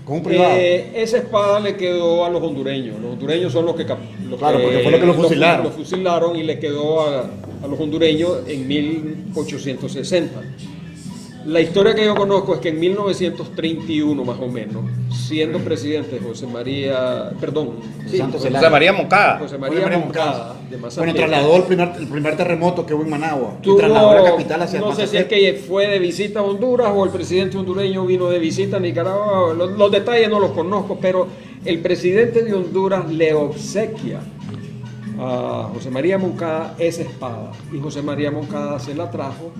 Con un privado. Esa espada le quedó a los hondureños. Los hondureños son los que porque fue lo que lo fusilaron. Lo fusilaron y le quedó a los hondureños en 1860. La historia que yo conozco es que en 1931 más o menos, siendo presidente José María Moncada de Mazatepe, bueno, trasladó el primer terremoto que hubo en Managua. Tuvo, y trasladó la capital hacia no Mazatepe. sé si es que fue de visita a Honduras o el presidente hondureño vino de visita a Nicaragua. Los detalles no los conozco, pero el presidente de Honduras le obsequia a José María Moncada esa espada, y José María Moncada se la trajo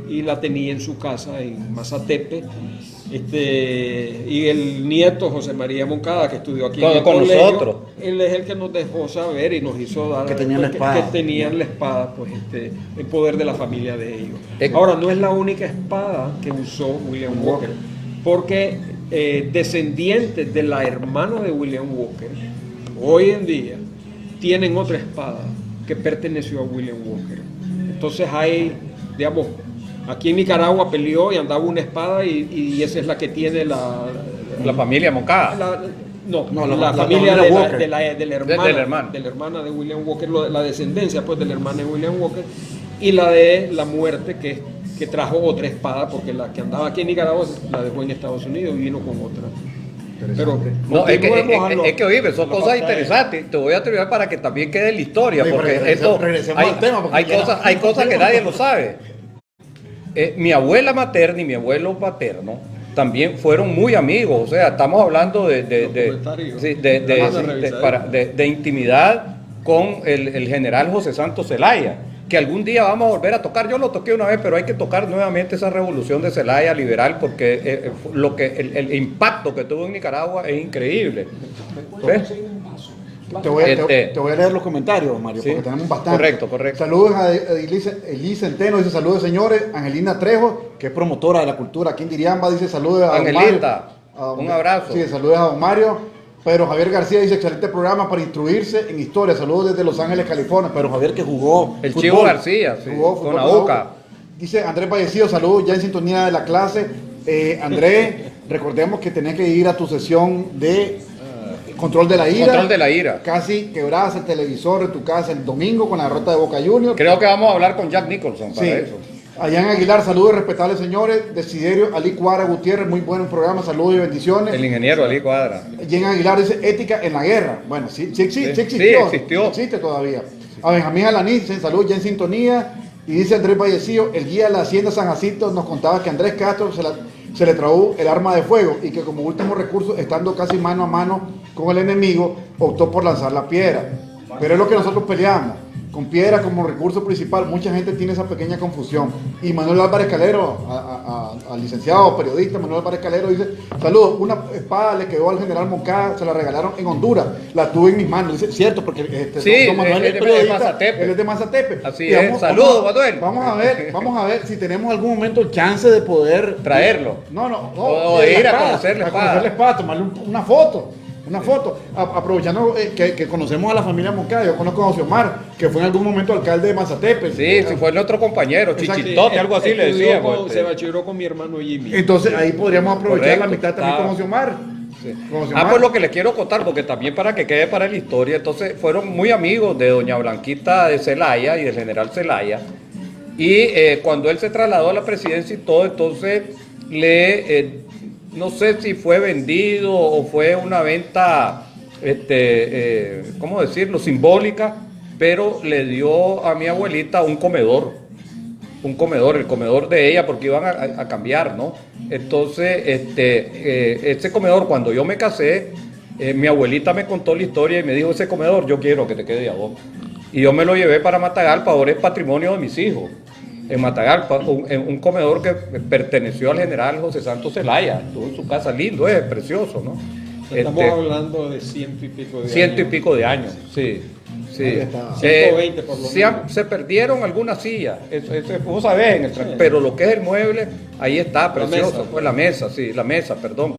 y la tenía en su casa en Mazatepe. Y el nieto José María Moncada, que estudió aquí en el colegio, nosotros, él es el que nos dejó saber y nos hizo dar que tenían la espada, que tenían la espada, pues el poder de la familia de ellos. Ahora, no es la única espada que usó William Walker, porque descendientes de la hermana de William Walker hoy en día tienen otra espada que perteneció a William Walker. Entonces hay, digamos, aquí en Nicaragua peleó y andaba una espada y esa es la que tiene la familia Moncada. No, la la familia familia de Walker. la hermana de William Walker, la descendencia pues de la hermana de William Walker, y la de la muerte que trajo otra espada, porque la que andaba aquí en Nicaragua la dejó en Estados Unidos y vino con otra. Pero No, continuemos a lo- es que oíme, son a lo cosas que- interesantes. Te voy a terminar para que también quede en la historia, Sí, porque pero esto regresemos al tema, porque hay cosas que nadie lo sabe. Mi abuela materna y mi abuelo paterno también fueron muy amigos, o sea, estamos hablando Documentarios. sí, Vamos a revisar. de intimidad con el general José Santos Zelaya, que algún día vamos a volver a tocar. Yo lo toqué una vez, pero hay que tocar nuevamente esa revolución de Zelaya liberal, porque el impacto que tuvo en Nicaragua es increíble. ¿Ves? Te voy Este- a leer los comentarios, Mario, Sí. porque tenemos bastante. Correcto. Saludos a Elise Centeno, dice saludos señores. Angelina Trejo, que es promotora de la cultura aquí en Diriamba, dice saludos a don Angelita, Mario. un abrazo. Sí, saludos a don Mario. Pero Javier García dice excelente programa para instruirse en historia. Saludos desde Los Ángeles, California. Pero Javier que jugó El fútbol. Chivo García, sí, Jugó con fútbol la Boca. Dice Andrés Vallecido, saludos ya en sintonía de la clase. Andrés, recordemos que tenés que ir a tu sesión de control de la ira. Control de la ira. Casi quebrás el televisor en tu casa el domingo con la derrota de Boca Juniors. Creo que vamos a hablar con Jack Nicholson para Sí. eso. Allá en Aguilar, saludos respetables señores. Desiderio Ali Cuadra Gutiérrez, muy buen programa, saludos y bendiciones. El ingeniero Ali Cuadra. Y en Aguilar dice ética en la guerra. Bueno, sí existió. existió. Existe todavía. A Benjamín Alaniz, saludos ya en sintonía. Y dice Andrés Vallecillo, el guía de la Hacienda San Jacinto nos contaba que Andrés Castro se le trabó el arma de fuego y que como último recurso, estando casi mano a mano con el enemigo, optó por lanzar la piedra. Pero es lo que nosotros peleamos. Con piedra como recurso principal, mucha gente tiene esa pequeña confusión. Y Manuel Álvarez Calero, al licenciado periodista Manuel Álvarez Calero, dice: saludos, una espada le quedó al general Moncada, se la regalaron en Honduras, la tuve en mis manos. Dice, cierto, porque Sí, don Manuel él es de periodista, Mazatepe. él es de Mazatepe. Así Y es. Saludos, Manuel. Vamos a ver si tenemos algún momento el chance de poder Traerlo. No, O de ir a la conocer la espada. conocer la espada, tomarle una foto. Aprovechando que conocemos a la familia Moncada. Yo conozco a José Omar, que fue en algún momento alcalde de Mazatepe. Sí, fue nuestro compañero, Exacto. Chichitote, algo así le Estudió decíamos. se bachilló con mi hermano Jimmy. Entonces ahí podríamos aprovechar Correcto, la mitad también está. con José Omar. Sí. Con José Ah, Omar. pues lo que les quiero contar, porque también para que quede para la historia, entonces fueron muy amigos de doña Blanquita de Zelaya y del general Zelaya, y cuando él se trasladó a la presidencia y todo, entonces no sé si fue vendido o fue una venta, ¿cómo decirlo?, simbólica, pero le dio a mi abuelita un comedor, el comedor de ella, porque iban a cambiar, ¿no? Entonces, ese comedor, cuando yo me casé, mi abuelita me contó la historia y me dijo: ese comedor yo quiero que te quede a vos. Y yo me lo llevé para Matagalpa, ahora es patrimonio de mis hijos. En Matagalpa, un comedor que perteneció al general José Santos Zelaya, estuvo en su casa, lindo, es precioso, ¿no? Estamos hablando de ciento y pico de años. Ciento y pico de años, sí. Sí. Ahí está. 120 por lo menos. Se perdieron algunas sillas, eso vos sabés, en el pero lo que es el mueble, ahí está, precioso. mesa. Pues la mesa, perdón.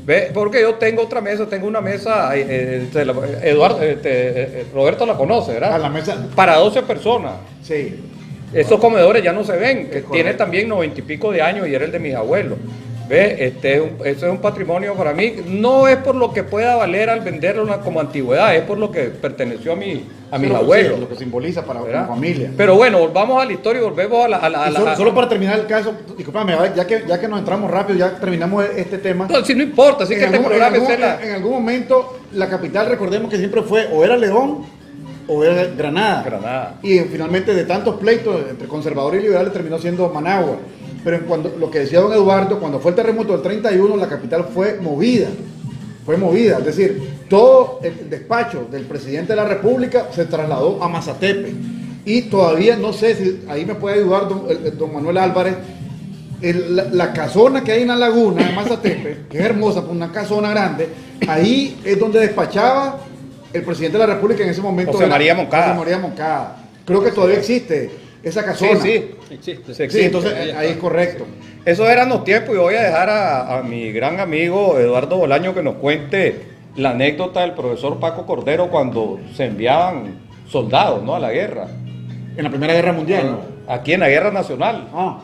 ¿Ve? Porque yo tengo otra mesa, tengo una mesa, Eduardo, Roberto la conoce, ¿verdad? A la mesa. Para 12 personas. Sí. Esos comedores ya no se ven, correcto. tiene también 90 y pico de años y era el de mis abuelos. ¿Ve? Eso es un patrimonio para mí, no es por lo que pueda valer al venderlo como antigüedad, es por lo que perteneció a mis abuelos. Lo que simboliza para la ¿verdad? familia. Pero bueno, volvamos a la historia y volvemos a la... Solo para terminar el caso, discúlpame, ya que nos entramos rápido, ya terminamos este tema. No, si no importa, así que este programa es en algún momento, la capital, recordemos que siempre fue o era León o era Granada. Granada. Y finalmente, de tantos pleitos entre conservadores y liberales, terminó siendo Managua. Pero cuando, lo que decía don Eduardo, cuando fue el terremoto del 31, la capital fue movida. Es decir, todo el despacho del presidente de la República se trasladó a Mazatepe. Y todavía no sé si ahí me puede ayudar don Manuel Álvarez. La casona que hay en la laguna de Mazatepe, que es hermosa, una casona grande, ahí es donde despachaba el presidente de la República en ese momento. José María Moncada. José María Moncada. Creo que todavía existe esa casona. Sí, Existe. Sí, entonces ahí es correcto. Esos eran los tiempos y voy a dejar a mi gran amigo Eduardo Bolaño que nos cuente la anécdota del profesor Paco Cordero cuando se enviaban soldados, ¿no?, a la guerra. En la Primera Guerra Mundial, ¿no? Aquí en la Guerra Nacional. Ah,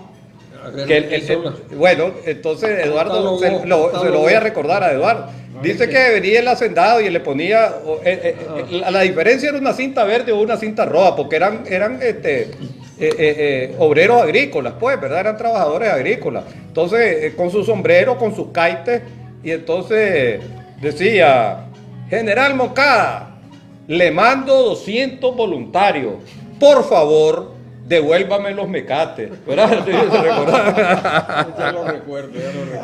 Bueno, entonces Eduardo, se lo catálogo. voy a recordar a Eduardo. Dice que venía el hacendado y le ponía, la diferencia era una cinta verde o una cinta roja, porque eran obreros agrícolas, pues, ¿verdad? Eran trabajadores agrícolas. Entonces, con su sombrero, con sus caites, y entonces decía, General Moncada, le mando 200 voluntarios, por favor, devuélvame los mecates, ¿verdad? Ya lo recuerdo.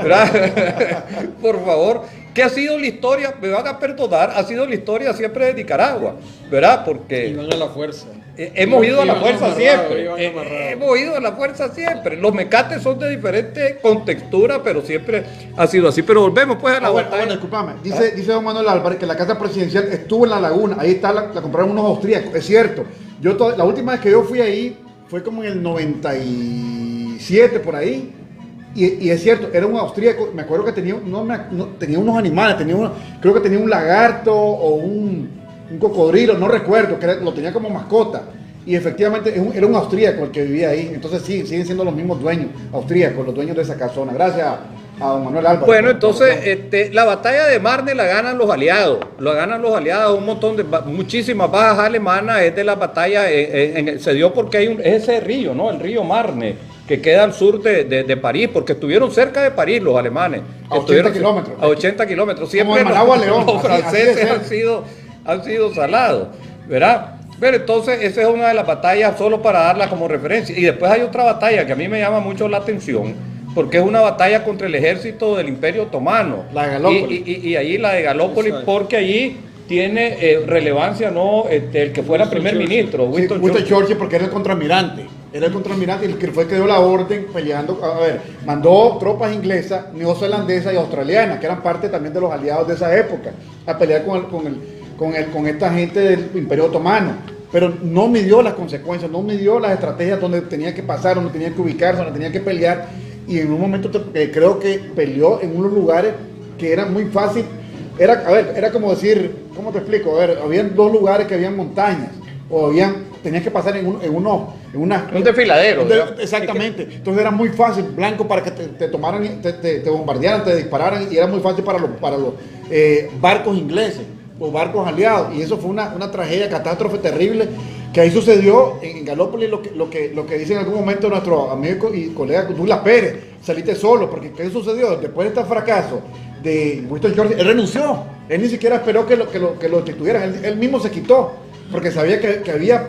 ¿Verdad? Por favor, que ha sido la historia, me van a perdonar, ha sido la historia siempre de Nicaragua, ¿verdad? Porque Iban a la fuerza. hemos ido a la Iban fuerza amarrados, siempre. iban amarrados. Hemos ido a la fuerza siempre. Los mecates son de diferente contextura, pero siempre ha sido así. Pero volvemos pues a la Bueno, batalla. discúlpame. Dice don Manuel Álvarez que la casa presidencial estuvo en La Laguna. Ahí está, la compraron unos austríacos. Es cierto. La última vez que yo fui ahí fue como en el 97 por ahí. Y es cierto, era un austríaco. Me acuerdo que tenía, tenía unos animales. Creo que tenía un lagarto o un cocodrilo, no recuerdo, lo tenía como mascota. Y efectivamente era un austríaco el que vivía ahí. Entonces sí, siguen siendo los mismos dueños, austríacos, los dueños de esa casona. Gracias a don Manuel Álvarez. Bueno, entonces la batalla de Marne la ganan los aliados. Un montón de muchísimas bajas alemanas. Es de la batalla, se dio porque hay ese río, ¿no? El río Marne, que queda al sur de París, porque estuvieron cerca de París los alemanes. A 80 kilómetros. A 80 kilómetros. Como Siempre de Managua a León. los franceses han sido salados, ¿verdad? Pero entonces esa es una de las batallas solo para darla como referencia. Y después hay otra batalla que a mí me llama mucho la atención, porque es una batalla contra el ejército del Imperio Otomano. La de Galópolis. Y allí la de Galópolis, porque allí tiene relevancia, ¿no? El que fuera primer ministro, Winston Churchill, porque era el contraalmirante. Era el contraalmirante y el que fue que dio la orden peleando. A ver, mandó tropas inglesas, neozelandesas y australianas, que eran parte también de los aliados de esa época, a pelear con esta gente del Imperio Otomano. Pero no midió las consecuencias, no midió las estrategias donde tenía que pasar, donde tenía que ubicarse, donde tenía que pelear. Y en un momento creo que peleó en unos lugares que era muy fácil. Era como decir, ¿cómo te explico? A ver, habían dos lugares que habían montañas, o tenías que pasar en un desfiladero. Exactamente. Entonces era muy fácil, blanco, para que te tomaran, te bombardearan, te dispararan, y era muy fácil para los barcos ingleses o barcos aliados. Y eso fue una tragedia, catástrofe terrible, que ahí sucedió en Galópolis, lo que dice en algún momento nuestro amigo y colega Douglas Pérez: saliste solo, porque ¿qué sucedió? Después de este fracaso de Winston Churchill, él renunció. Él ni siquiera esperó que lo destituyeran. Él mismo se quitó, porque sabía que había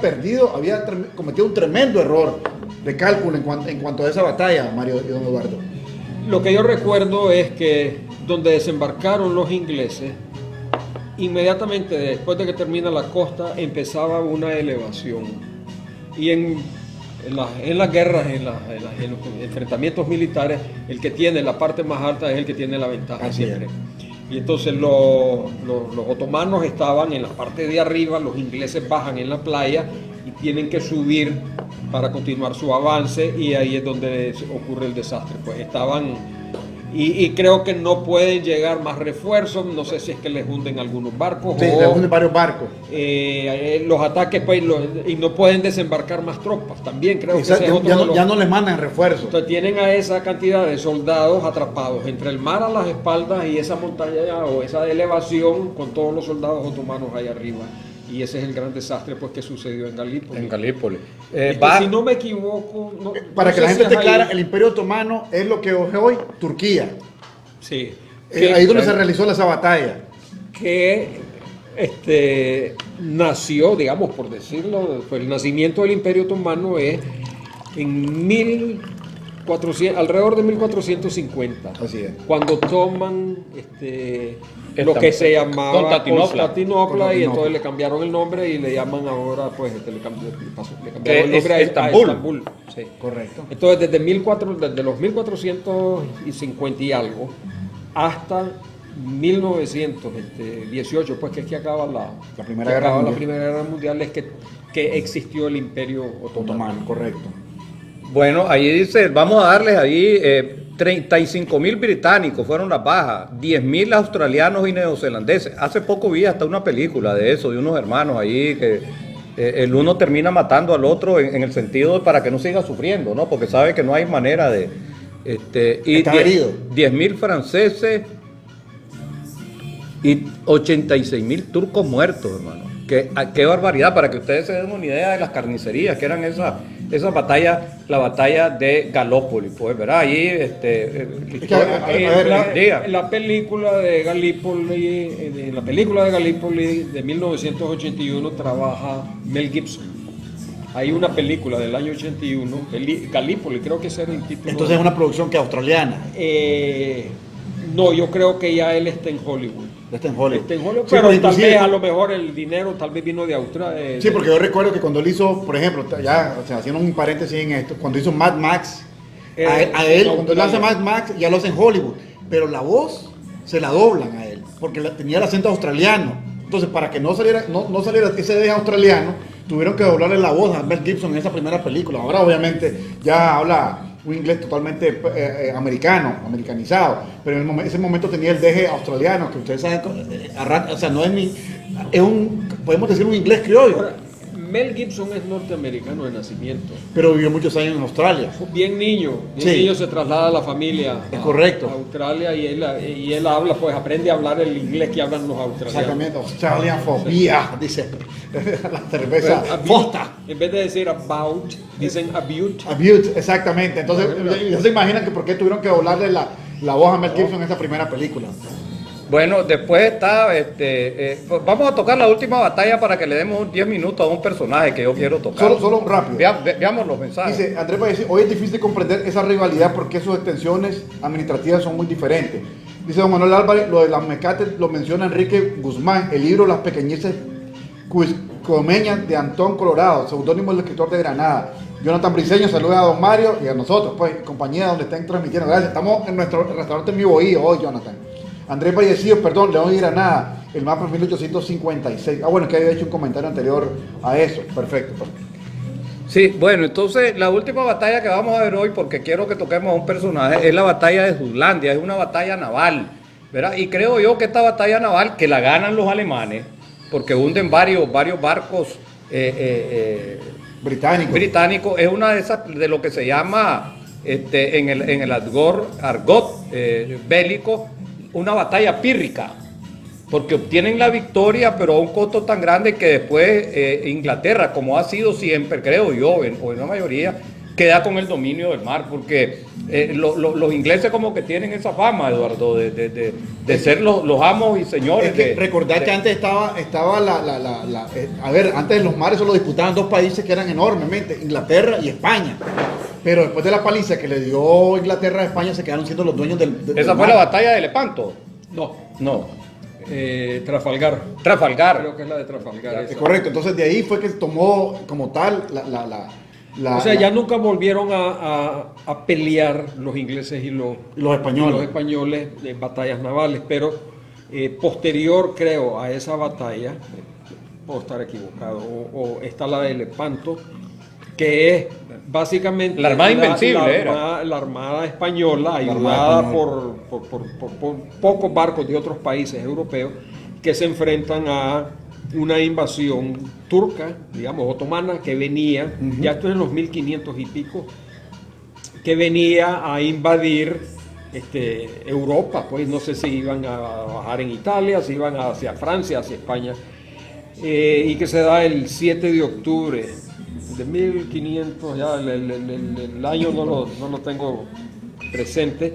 cometido un tremendo error de cálculo en cuanto a esa batalla, Mario y don Eduardo. Lo que yo recuerdo es que donde desembarcaron los ingleses, inmediatamente después de que termina la costa, empezaba una elevación. Y en las guerras, en los enfrentamientos militares, el que tiene la parte más alta es el que tiene la ventaja. Así siempre. Y entonces los otomanos estaban en la parte de arriba, los ingleses bajan en la playa y tienen que subir para continuar su avance, y ahí es donde ocurre el desastre. Pues estaban, y creo que no pueden llegar más refuerzos, no sé si es que les hunden algunos barcos, Sí, les hunden varios barcos. los ataques, pues, y no pueden desembarcar más tropas, también creo Exacto, que ese es otro de los... ya no les mandan refuerzos. Entonces tienen a esa cantidad de soldados atrapados entre el mar a las espaldas y esa montaña o esa elevación con todos los soldados otomanos ahí arriba. Y ese es el gran desastre, pues, que sucedió en Galípoli. En Galípoli. Si no me equivoco... Para no que sé la gente si esté es clara, ahí. el Imperio Otomano es lo que es hoy Turquía. Sí. Ahí donde se realizó esa batalla. Que nació, digamos, por decirlo, pues el nacimiento del Imperio Otomano es en 1400, alrededor de 1450. Así es. Cuando toman lo que se llamaba Constantinopla, y entonces le cambiaron el nombre y le llaman ahora, pues, le cambiaron el nombre a Estambul. Sí. Correcto. Entonces, desde los 1450 y algo hasta 1918, pues, que es que acaba la Primera Guerra Mundial, es que existió el Imperio Otomano, correcto. Bueno, ahí dice, vamos a darles ahí 35.000 británicos fueron las bajas, 10.000 australianos y neozelandeses. Hace poco vi hasta una película de eso, de unos hermanos ahí el uno termina matando al otro en el sentido de para que no siga sufriendo, ¿no? Porque sabe que no hay manera de... y Está herido. 10.000 franceses y 86.000 turcos muertos, hermano. Qué barbaridad, para que ustedes se den una idea de las carnicerías que eran esa batalla, la batalla de Galípoli, pues, ¿verdad? Allí, la película de Galípoli de 1981 trabaja Mel Gibson. Hay una película del año 81, Galípoli, creo que ese era el título. Entonces es una producción que australiana. No, yo creo que ya él está en Hollywood. Está en Hollywood. Está en Hollywood, Sí, pero tal inclusive- vez a lo mejor el dinero tal vez vino de Australia. Sí, porque yo recuerdo que cuando él hizo, por ejemplo, ya, o sea, haciendo un paréntesis en esto, cuando hizo Mad Max, a él, cuando él hace Mad Max, ya lo hace en Hollywood, pero la voz se la doblan a él, porque tenía el acento australiano. Entonces, para que no saliera ese de australiano, tuvieron que doblarle la voz a Mel Gibson en esa primera película. Ahora, obviamente, ya habla un inglés totalmente americanizado, pero en ese momento tenía el deje australiano, que ustedes saben, o sea, no es ni, podemos decir un inglés criollo, Ahora, Mel Gibson es norteamericano de nacimiento. pero vivió muchos años en Australia. Bien niño Sí. se traslada a la familia Es correcto. a Australia y él habla, pues aprende a hablar el inglés que hablan los australianos. Exactamente, Australian Phobia, dice la cerveza Fosta. En vez de decir about, dicen about. Abuse, exactamente. Entonces, ya se imaginan que por qué tuvieron que doblarle la voz a Mel Gibson en esa primera película. Bueno, después está, pues vamos a tocar la última batalla para que le demos 10 minutos a un personaje que yo quiero tocar. Solo rápido. Veamos los mensajes. Dice Andrés Vallecillo, hoy es difícil comprender esa rivalidad porque sus extensiones administrativas son muy diferentes. Dice don Manuel Álvarez, lo de las mecates lo menciona Enrique Guzmán, el libro Las pequeñeces comeñas de Antón Colorado, seudónimo del escritor de Granada. Jonathan Briceño saluda a don Mario y a nosotros, pues, compañía donde están transmitiendo. Gracias, estamos en nuestro restaurante en Mi Bohío hoy, Jonathan. Andrés Vallecillo, perdón, León y Granada, el mapa 1856. Bueno, que había hecho un comentario anterior a eso. Perfecto. Sí, bueno, entonces la última batalla que vamos a ver hoy, porque quiero que toquemos a un personaje, es la batalla de Jutlandia, es una batalla naval, ¿verdad? Y creo yo que esta batalla naval, que la ganan los alemanes, porque hunden varios barcos británicos, es una de esas, de lo que se llama en el argot bélico, una batalla pírrica, porque obtienen la victoria, pero a un costo tan grande que después Inglaterra, como ha sido siempre, creo yo, o en la mayoría, queda con el dominio del mar, porque los ingleses como que tienen esa fama, Eduardo, de ser los amos y señores. Es que recordar que antes estaba a ver, antes los mares solo disputaban dos países que eran enormemente, Inglaterra y España. Pero después de la paliza que le dio Inglaterra a España, se quedaron siendo los dueños del ¿Esa fue mar. la batalla de Lepanto? No, Trafalgar. Trafalgar. Creo que es la de Trafalgar. Es esa. correcto, entonces de ahí fue que tomó como tal O sea, ya nunca volvieron a pelear los ingleses y los españoles en batallas navales, pero posterior, creo, a esa batalla, puedo estar equivocado, o está la de Lepanto, que es básicamente La Armada Invencible era. la Armada Española, ayudada por pocos barcos de otros países europeos, que se enfrentan a una invasión turca, digamos, otomana, que venía, ya esto es en los 1500 y pico, que venía a invadir Europa, pues no sé si iban a bajar en Italia, si iban hacia Francia, hacia España, y que se da el 7 de octubre de 1500, ya el año no lo tengo presente,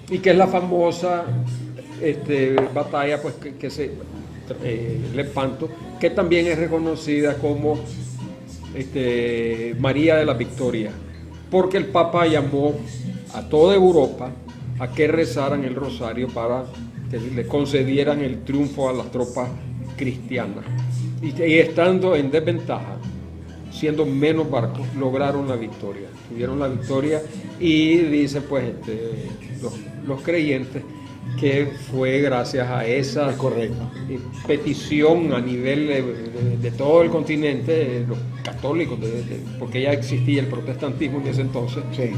y que es la famosa batalla, pues que se Lepanto, que también es reconocida como María de la Victoria, porque el Papa llamó a toda Europa a que rezaran el rosario para que le concedieran el triunfo a las tropas cristianas. Y estando en desventaja, siendo menos barcos, lograron la victoria. Tuvieron la victoria y dicen pues los creyentes que fue gracias a esa petición a nivel de todo el continente, los católicos, porque ya existía el protestantismo en ese entonces, Sí.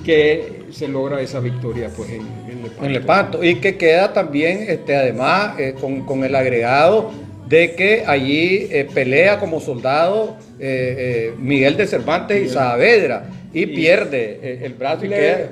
que se logra esa victoria pues en Lepanto. En Lepanto, y que queda también además con el agregado de que allí pelea como soldado Miguel de Cervantes y Saavedra, y pierde el brazo y queda...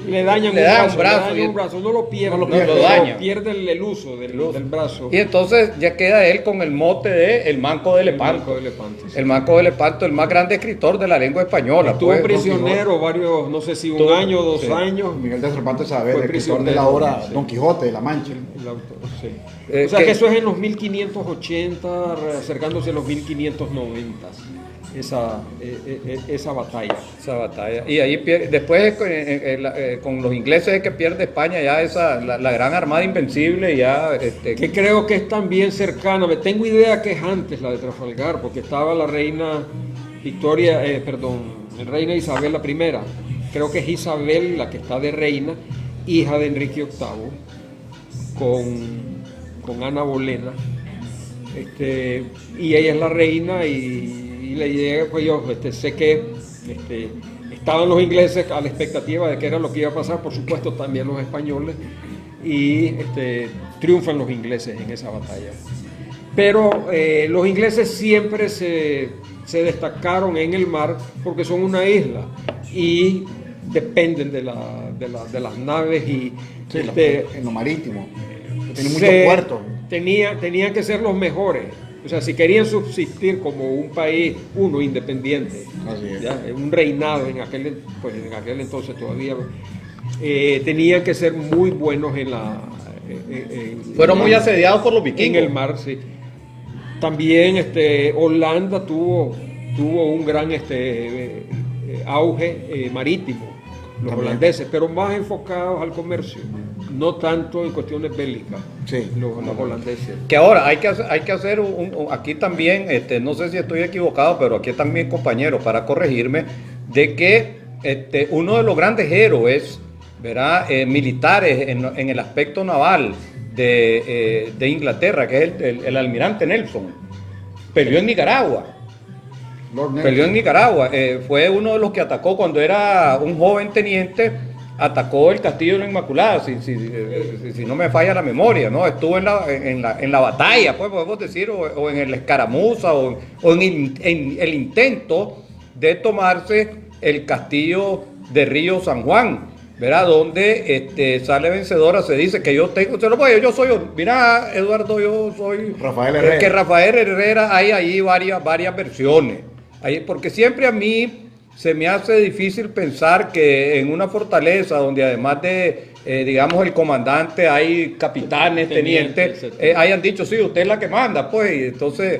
Le dañan le dan un brazo, le dañan un brazo, no lo pierde, no lo daña. pierde el uso del brazo. Y entonces ya queda él con el mote de el Manco de Lepanto. Manco de Lepanto, sí. El Manco de Lepanto, el más grande escritor de la lengua española. Estuvo pues, prisionero varios, no sé si un Todo- año, 2 sí. años. Miguel de Cervantes Saavedra, Fue escritor de prisionero, la obra sí. Don Quijote de la Mancha. El autor, sí. Eh, O sea que- que eso es en los 1580, acercándose a los 1590, esa batalla. Esa batalla. Y ahí después con los ingleses es que pierde España ya la gran armada invencible ya Que creo que es también cercana, me tengo idea que es antes la de Trafalgar, porque estaba la reina Victoria, reina Isabel la primera, creo que es Isabel la que está de reina, hija de Enrique VIII, con Ana Bolena, y ella es la reina y la idea, pues yo sé que estaban los ingleses a la expectativa de que era lo que iba a pasar, por supuesto también los españoles, y triunfan los ingleses en esa batalla. Pero los ingleses siempre se destacaron en el mar porque son una isla y dependen de las naves y Sí, en lo marítimo. Tiene muchos puertos. Tenían que ser los mejores. O sea, si querían subsistir como un país, independiente, Así es. ¿ya? Un reinado en aquel entonces todavía, tenían que ser muy buenos fueron muy asediados por los en vikingos. el mar, sí. También Holanda tuvo un gran auge marítimo, los También. holandeses, pero más enfocados al comercio, no tanto en cuestiones bélicas, Sí. los holandeses. Que ahora hay que hacer aquí también, no sé si estoy equivocado, pero aquí también, compañeros, para corregirme, de que uno de los grandes héroes, ¿verdad? Militares en el aspecto naval de Inglaterra, que es el almirante Nelson, peleó en Nicaragua. Lord Nelson. Peleó en Nicaragua, fue uno de los que atacó cuando era un joven teniente, atacó el Castillo de la Inmaculada, si no me falla la memoria, ¿no? Estuvo en la batalla, pues podemos decir, o en la escaramuza, o en el intento de tomarse el Castillo de Río San Juan, ¿verdad? Donde sale vencedora, se dice que yo soy, mira, Eduardo, yo soy Rafael Herrera. que Rafael Herrera, hay ahí varias versiones. Porque siempre a mí se me hace difícil pensar que en una fortaleza donde además de, digamos, el comandante hay capitanes, tenientes, hayan dicho, sí, usted es la que manda, pues, y entonces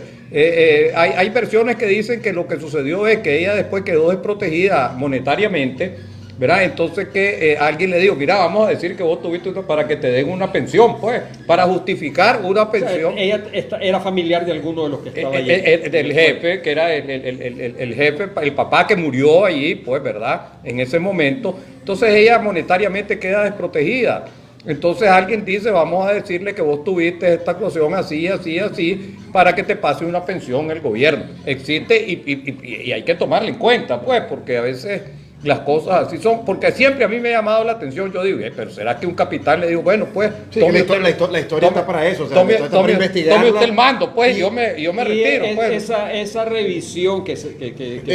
hay versiones que dicen que lo que sucedió es que ella después quedó desprotegida monetariamente, ¿verdad? Entonces que alguien le dijo, mira, vamos a decir que vos tuviste para que te den una pensión, pues, para justificar una pensión. Ella era familiar de alguno de los que estaba allí. Del jefe, que era el jefe, el papá que murió allí, pues, ¿verdad? En ese momento. Entonces ella monetariamente queda desprotegida. Entonces alguien dice, vamos a decirle que vos tuviste esta actuación así, así, así, para que te pase una pensión el gobierno. Existe y hay que tomarla en cuenta, pues, porque a veces las cosas así son, porque siempre a mí me ha llamado la atención, yo digo, pero ¿será que un capitán le digo, bueno, pues, Sí, que la historia está para eso, o sea, la historia está para investigarla. tome usted el mando, pues, yo me Y retiro, pues. esa revisión que estás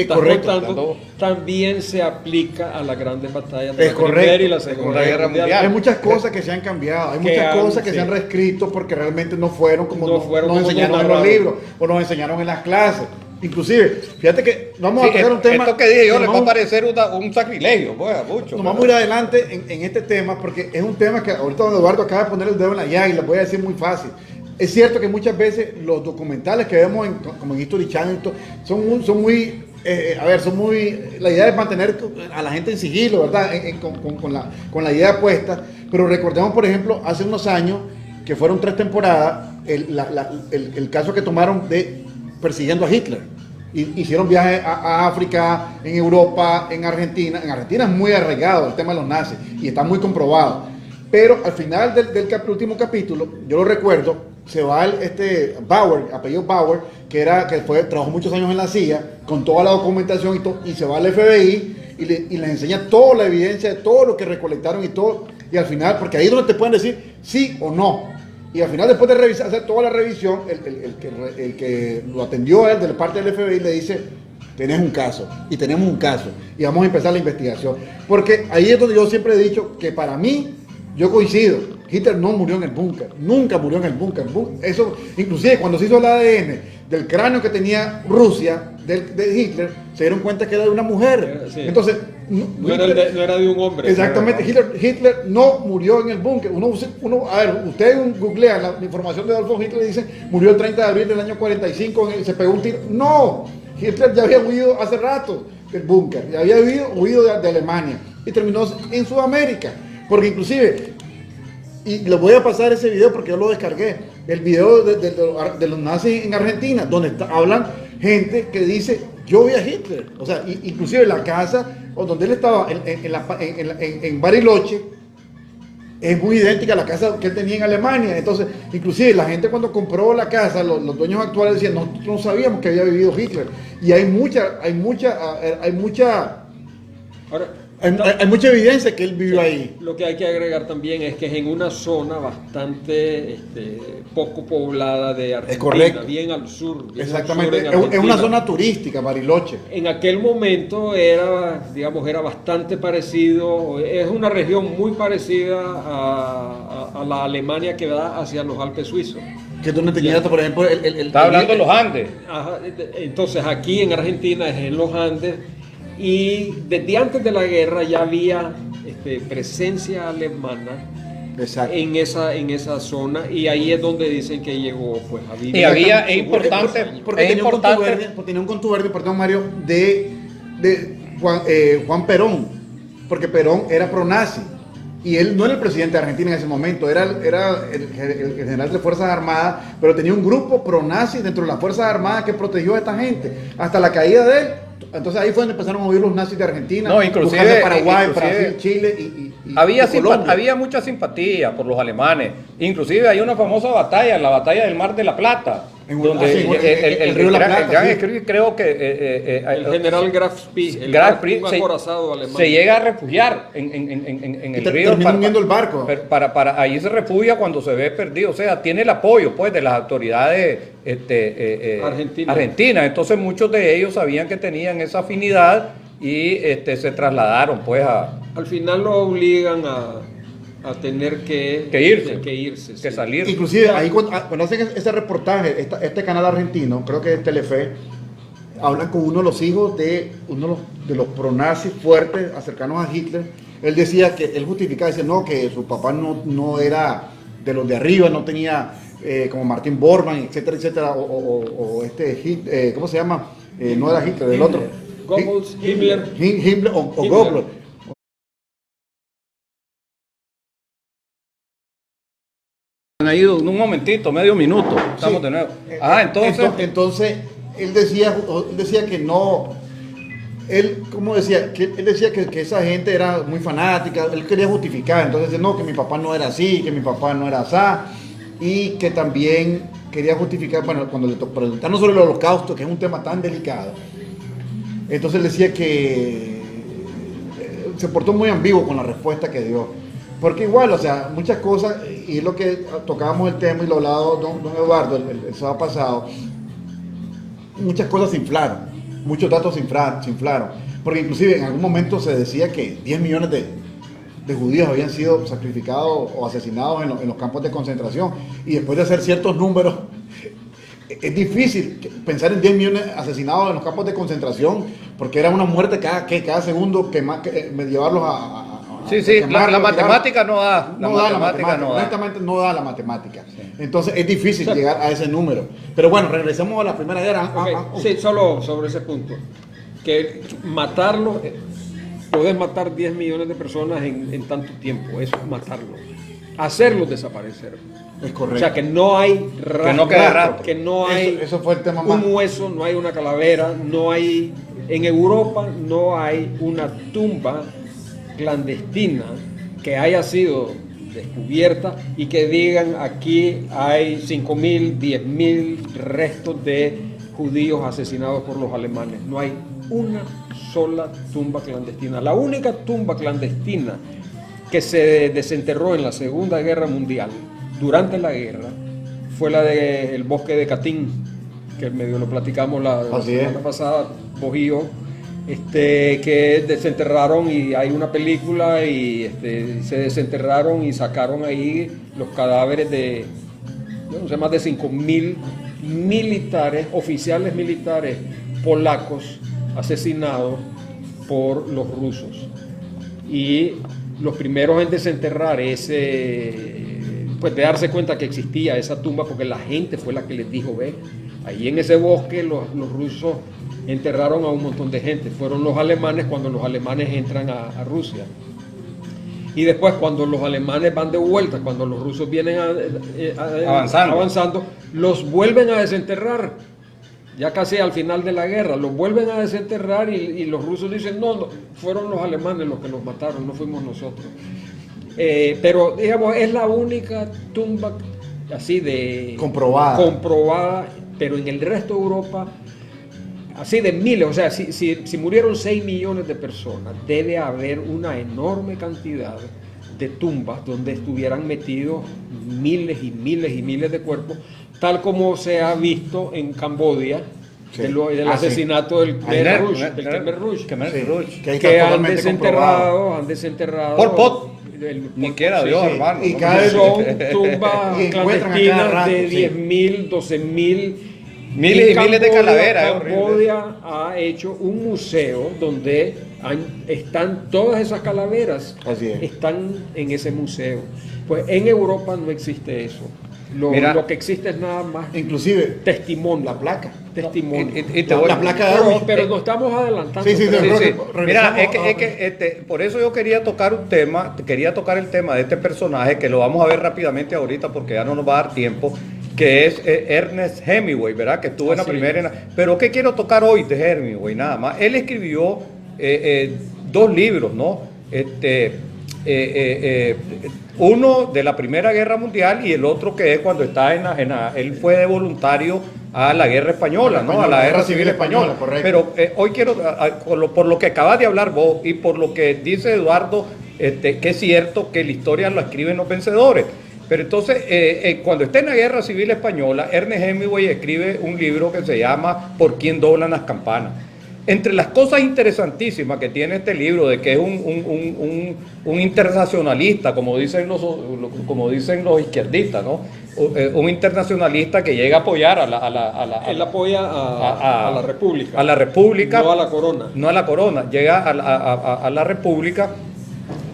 correcto, contando también se aplica a las grandes batallas de Es la Primera correcto, y la es Segunda correcto. Guerra Mundial. Hay muchas cosas que se han cambiado, hay muchas cosas que se han reescrito porque realmente no fueron como No fueron nos como enseñaron nos en los narraron. libros o nos enseñaron en las clases. Inclusive, fíjate que vamos Sí, a tocar un tema. esto que dije yo que les va a vamos- parecer un sacrilegio, pues, a muchos. Nos vamos a ir adelante en este tema porque es un tema que ahorita don Eduardo acaba de poner el dedo en la llaga y lo voy a decir muy fácil. Es cierto que muchas veces los documentales que vemos como en History Channel son muy, la idea es mantener a la gente en sigilo, ¿verdad? Con la idea puesta, pero recordemos, por ejemplo, hace unos años que fueron 3 temporadas, el caso que tomaron de persiguiendo a Hitler. Hicieron viajes a África, en Europa, en Argentina. En Argentina es muy arraigado el tema de los nazis y está muy comprobado. Pero al final del último capítulo, yo lo recuerdo, se va Bauer, apellido Bauer, trabajó muchos años en la CIA, con toda la documentación y se va al FBI y les enseña toda la evidencia de todo lo que recolectaron y todo. Y al final, porque ahí es donde te pueden decir sí o no. Y al final, después de revisar, hacer toda la revisión, el que lo atendió a él de la parte del FBI le dice, tenés un caso, y tenemos un caso, y vamos a empezar la investigación. Porque ahí es donde yo siempre he dicho que para mí, yo coincido, Hitler no murió en el búnker, nunca murió en el búnker. Eso, inclusive cuando se hizo el ADN del cráneo que tenía Rusia, de Hitler, se dieron cuenta que era de una mujer. Sí. Entonces, No era de un hombre. exactamente, Hitler no murió en el búnker. A ver, ustedes googlean la información de Adolfo Hitler y dicen, murió el 30 de abril del año 45, se pegó un tiro. No, Hitler ya había huido hace rato del búnker, ya había huido de Alemania y terminó en Sudamérica. Porque inclusive, y les voy a pasar ese video porque yo lo descargué, el video de los nazis en Argentina, donde hablan gente que dice, yo vi a Hitler. O sea, inclusive la casa donde él estaba, en Bariloche, es muy idéntica a la casa que él tenía en Alemania. Entonces, inclusive la gente cuando compró la casa, los dueños actuales decían, nosotros no sabíamos que había vivido Hitler. Y hay mucha evidencia que él vivió ahí. Lo que hay que agregar también es que es en una zona bastante poco poblada de Argentina, Es correcto. bien al sur. Exactamente, al sur en es una Argentina. zona turística, Bariloche. En aquel momento era bastante parecido, es una región muy parecida a la Alemania que va hacia los Alpes suizos. Que es donde tenía, por ejemplo, Está hablando de los Andes. Ajá, entonces aquí en Argentina es en los Andes y desde antes de la guerra ya había presencia alemana Exacto. en esa zona y ahí es donde dicen que llegó pues a vivir. Y había, es importante, Porque es importante. tenía un contubernio, perdón Mario, de Juan Perón, porque Perón era pro-nazi. Y él no era el presidente de Argentina en ese momento, era el general de Fuerzas Armadas, pero tenía un grupo pro-nazi dentro de las Fuerzas Armadas que protegió a esta gente, hasta la caída de él. Entonces ahí fue donde empezaron a huir los nazis de Argentina, No, inclusive- buscando Paraguay, inclusive- Brasil, Chile y Había Colombia. mucha simpatía por los alemanes. Inclusive hay una famosa batalla, la batalla del Mar de la Plata, donde el Río de la Plata, el gran sí. escritor, creo que El general Graf Spee, Graf Spee un acorazado alemán. se llega a refugiar en el río. Termina hundiendo el barco. Ahí se refugia cuando se ve perdido. O sea, tiene el apoyo pues de las autoridades argentinas. Entonces muchos de ellos sabían que tenían esa afinidad y se trasladaron pues a... Al final lo obligan a tener que irse, que sí. salir. Inclusive ahí cuando hacen ese reportaje, este canal argentino, creo que es Telefe, hablan con uno de los hijos de uno de los pronazis fuertes, cercanos a Hitler. Él decía que, él justificaba, decía no, que su papá no era de los de arriba, no tenía como Martin Bormann, etcétera, etcétera, ¿cómo se llama? No era Hitler, el otro. Goebbels, Himmler. Himmler o Himmler. Goebbels. Han ido en un momentito, medio minuto. Estamos Sí. de nuevo. Entonces él decía que no, ¿cómo decía? Él decía que esa gente era muy fanática, él quería justificar, entonces decía, no, que mi papá no era así, que mi papá no era así, y que también quería justificar, bueno, cuando le preguntaron sobre el holocausto, que es un tema tan delicado, entonces él decía que se portó muy ambiguo con la respuesta que dio. Porque igual, o sea, muchas cosas, y es lo que tocábamos el tema y lo hablaba don Eduardo el sábado pasado, muchas cosas se inflaron, muchos datos se inflaron, porque inclusive en algún momento se decía que 10 millones de judíos habían sido sacrificados o asesinados en los campos de concentración, y después de hacer ciertos números, es difícil pensar en 10 millones asesinados en los campos de concentración, porque era una muerte cada segundo que llevarlos a Sí, la matemática no da. Honestamente no da la matemática. Sí. Entonces es difícil llegar a ese número. Pero bueno, regresemos a la Primera Guerra. Sí, solo sobre ese punto. Que matarlo, podés matar 10 millones de personas en tanto tiempo, eso es matarlo. Hacerlos desaparecer. Es correcto. O sea, que no hay que no quede rastro. Que no hay eso fue el tema más. un hueso, no hay una calavera, no hay... En Europa no hay una tumba clandestina que haya sido descubierta y que digan aquí hay 5.000, 10.000 restos de judíos asesinados por los alemanes. No hay una sola tumba clandestina. La única tumba clandestina que se desenterró en la Segunda Guerra Mundial durante la guerra fue la del bosque de Catín, que medio lo platicamos la semana pasada, Bojío, que desenterraron, y hay una película, y se desenterraron y sacaron ahí los cadáveres de, no sé, más de 5.000 militares, oficiales militares polacos asesinados por los rusos. Y los primeros en desenterrar pues de darse cuenta que existía esa tumba, porque la gente fue la que les dijo, ve, ahí en ese bosque los rusos enterraron a un montón de gente. Fueron los alemanes, cuando los alemanes entran a Rusia. Y después, cuando los alemanes van de vuelta, cuando los rusos vienen avanzando, los vuelven a desenterrar. Ya casi al final de la guerra, los vuelven a desenterrar, y los rusos dicen, no, fueron los alemanes los que nos mataron, no fuimos nosotros. Pero, digamos, es la única tumba así de... comprobada, pero en el resto de Europa, así de miles, o sea, si murieron 6 millones de personas, debe haber una enorme cantidad de tumbas donde estuvieran metidos miles y miles y miles de cuerpos, tal como se ha visto en Camboya, sí, del asesinato del Khmer Rouge, que han desenterrado Pol Pot, ni quiera Dios, hermano. Y son tumbas clandestinas de 10.000, 12.000. Miles y miles de calaveras. Camboya ha hecho un museo donde están todas esas calaveras. Así es. Están en ese museo. Pues en Europa no existe eso. Lo que existe es nada más, inclusive, testimonio. La placa. Testimonio. La placa de pero nos estamos adelantando. Sí. Mira, es que por eso yo quería tocar el tema de este personaje, que lo vamos a ver rápidamente ahorita porque ya no nos va a dar tiempo, que es Ernest Hemingway, ¿verdad? Que estuvo en la primera. Pero ¿qué quiero tocar hoy de Hemingway? Nada más. Él escribió 2 libros, ¿no? Uno de la Primera Guerra Mundial y el otro que es cuando está él fue de voluntario a la Guerra Española, ¿no? A la Guerra Civil Española. Correcto. Pero hoy quiero, por lo que acabas de hablar vos y por lo que dice Eduardo, que es cierto que la historia la escriben los vencedores. Pero entonces, cuando está en la Guerra Civil Española, Ernest Hemingway escribe un libro que se llama ¿Por quién doblan las campanas? Entre las cosas interesantísimas que tiene este libro, de que es un internacionalista, como dicen los izquierdistas, ¿no? Un internacionalista que llega a apoyar Él apoya a la República. A la República. No a la corona. No a la corona, llega a la República.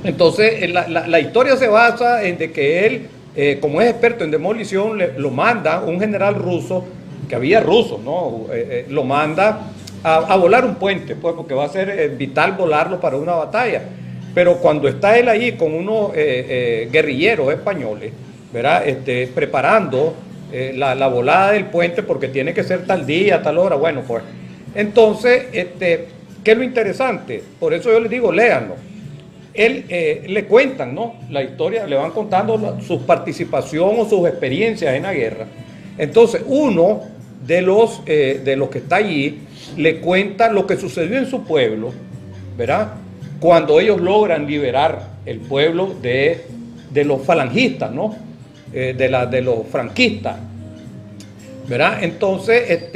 Entonces, la historia se basa en de que él, como es experto en demolición, lo manda un general ruso, que había rusos, ¿no? Lo manda a volar un puente, pues, porque va a ser vital volarlo para una batalla. Pero cuando está él ahí con unos guerrilleros españoles, ¿verdad? Preparando la volada del puente, porque tiene que ser tal día, tal hora, bueno, pues. Entonces, ¿qué es lo interesante? Por eso yo les digo, léanlo. Él le cuentan, ¿no? La historia, le van contando su participación o sus experiencias en la guerra. Entonces, uno de los que está allí le cuenta lo que sucedió en su pueblo, ¿verdad? Cuando ellos logran liberar el pueblo de los falangistas, ¿no? De los franquistas, ¿verdad? Entonces,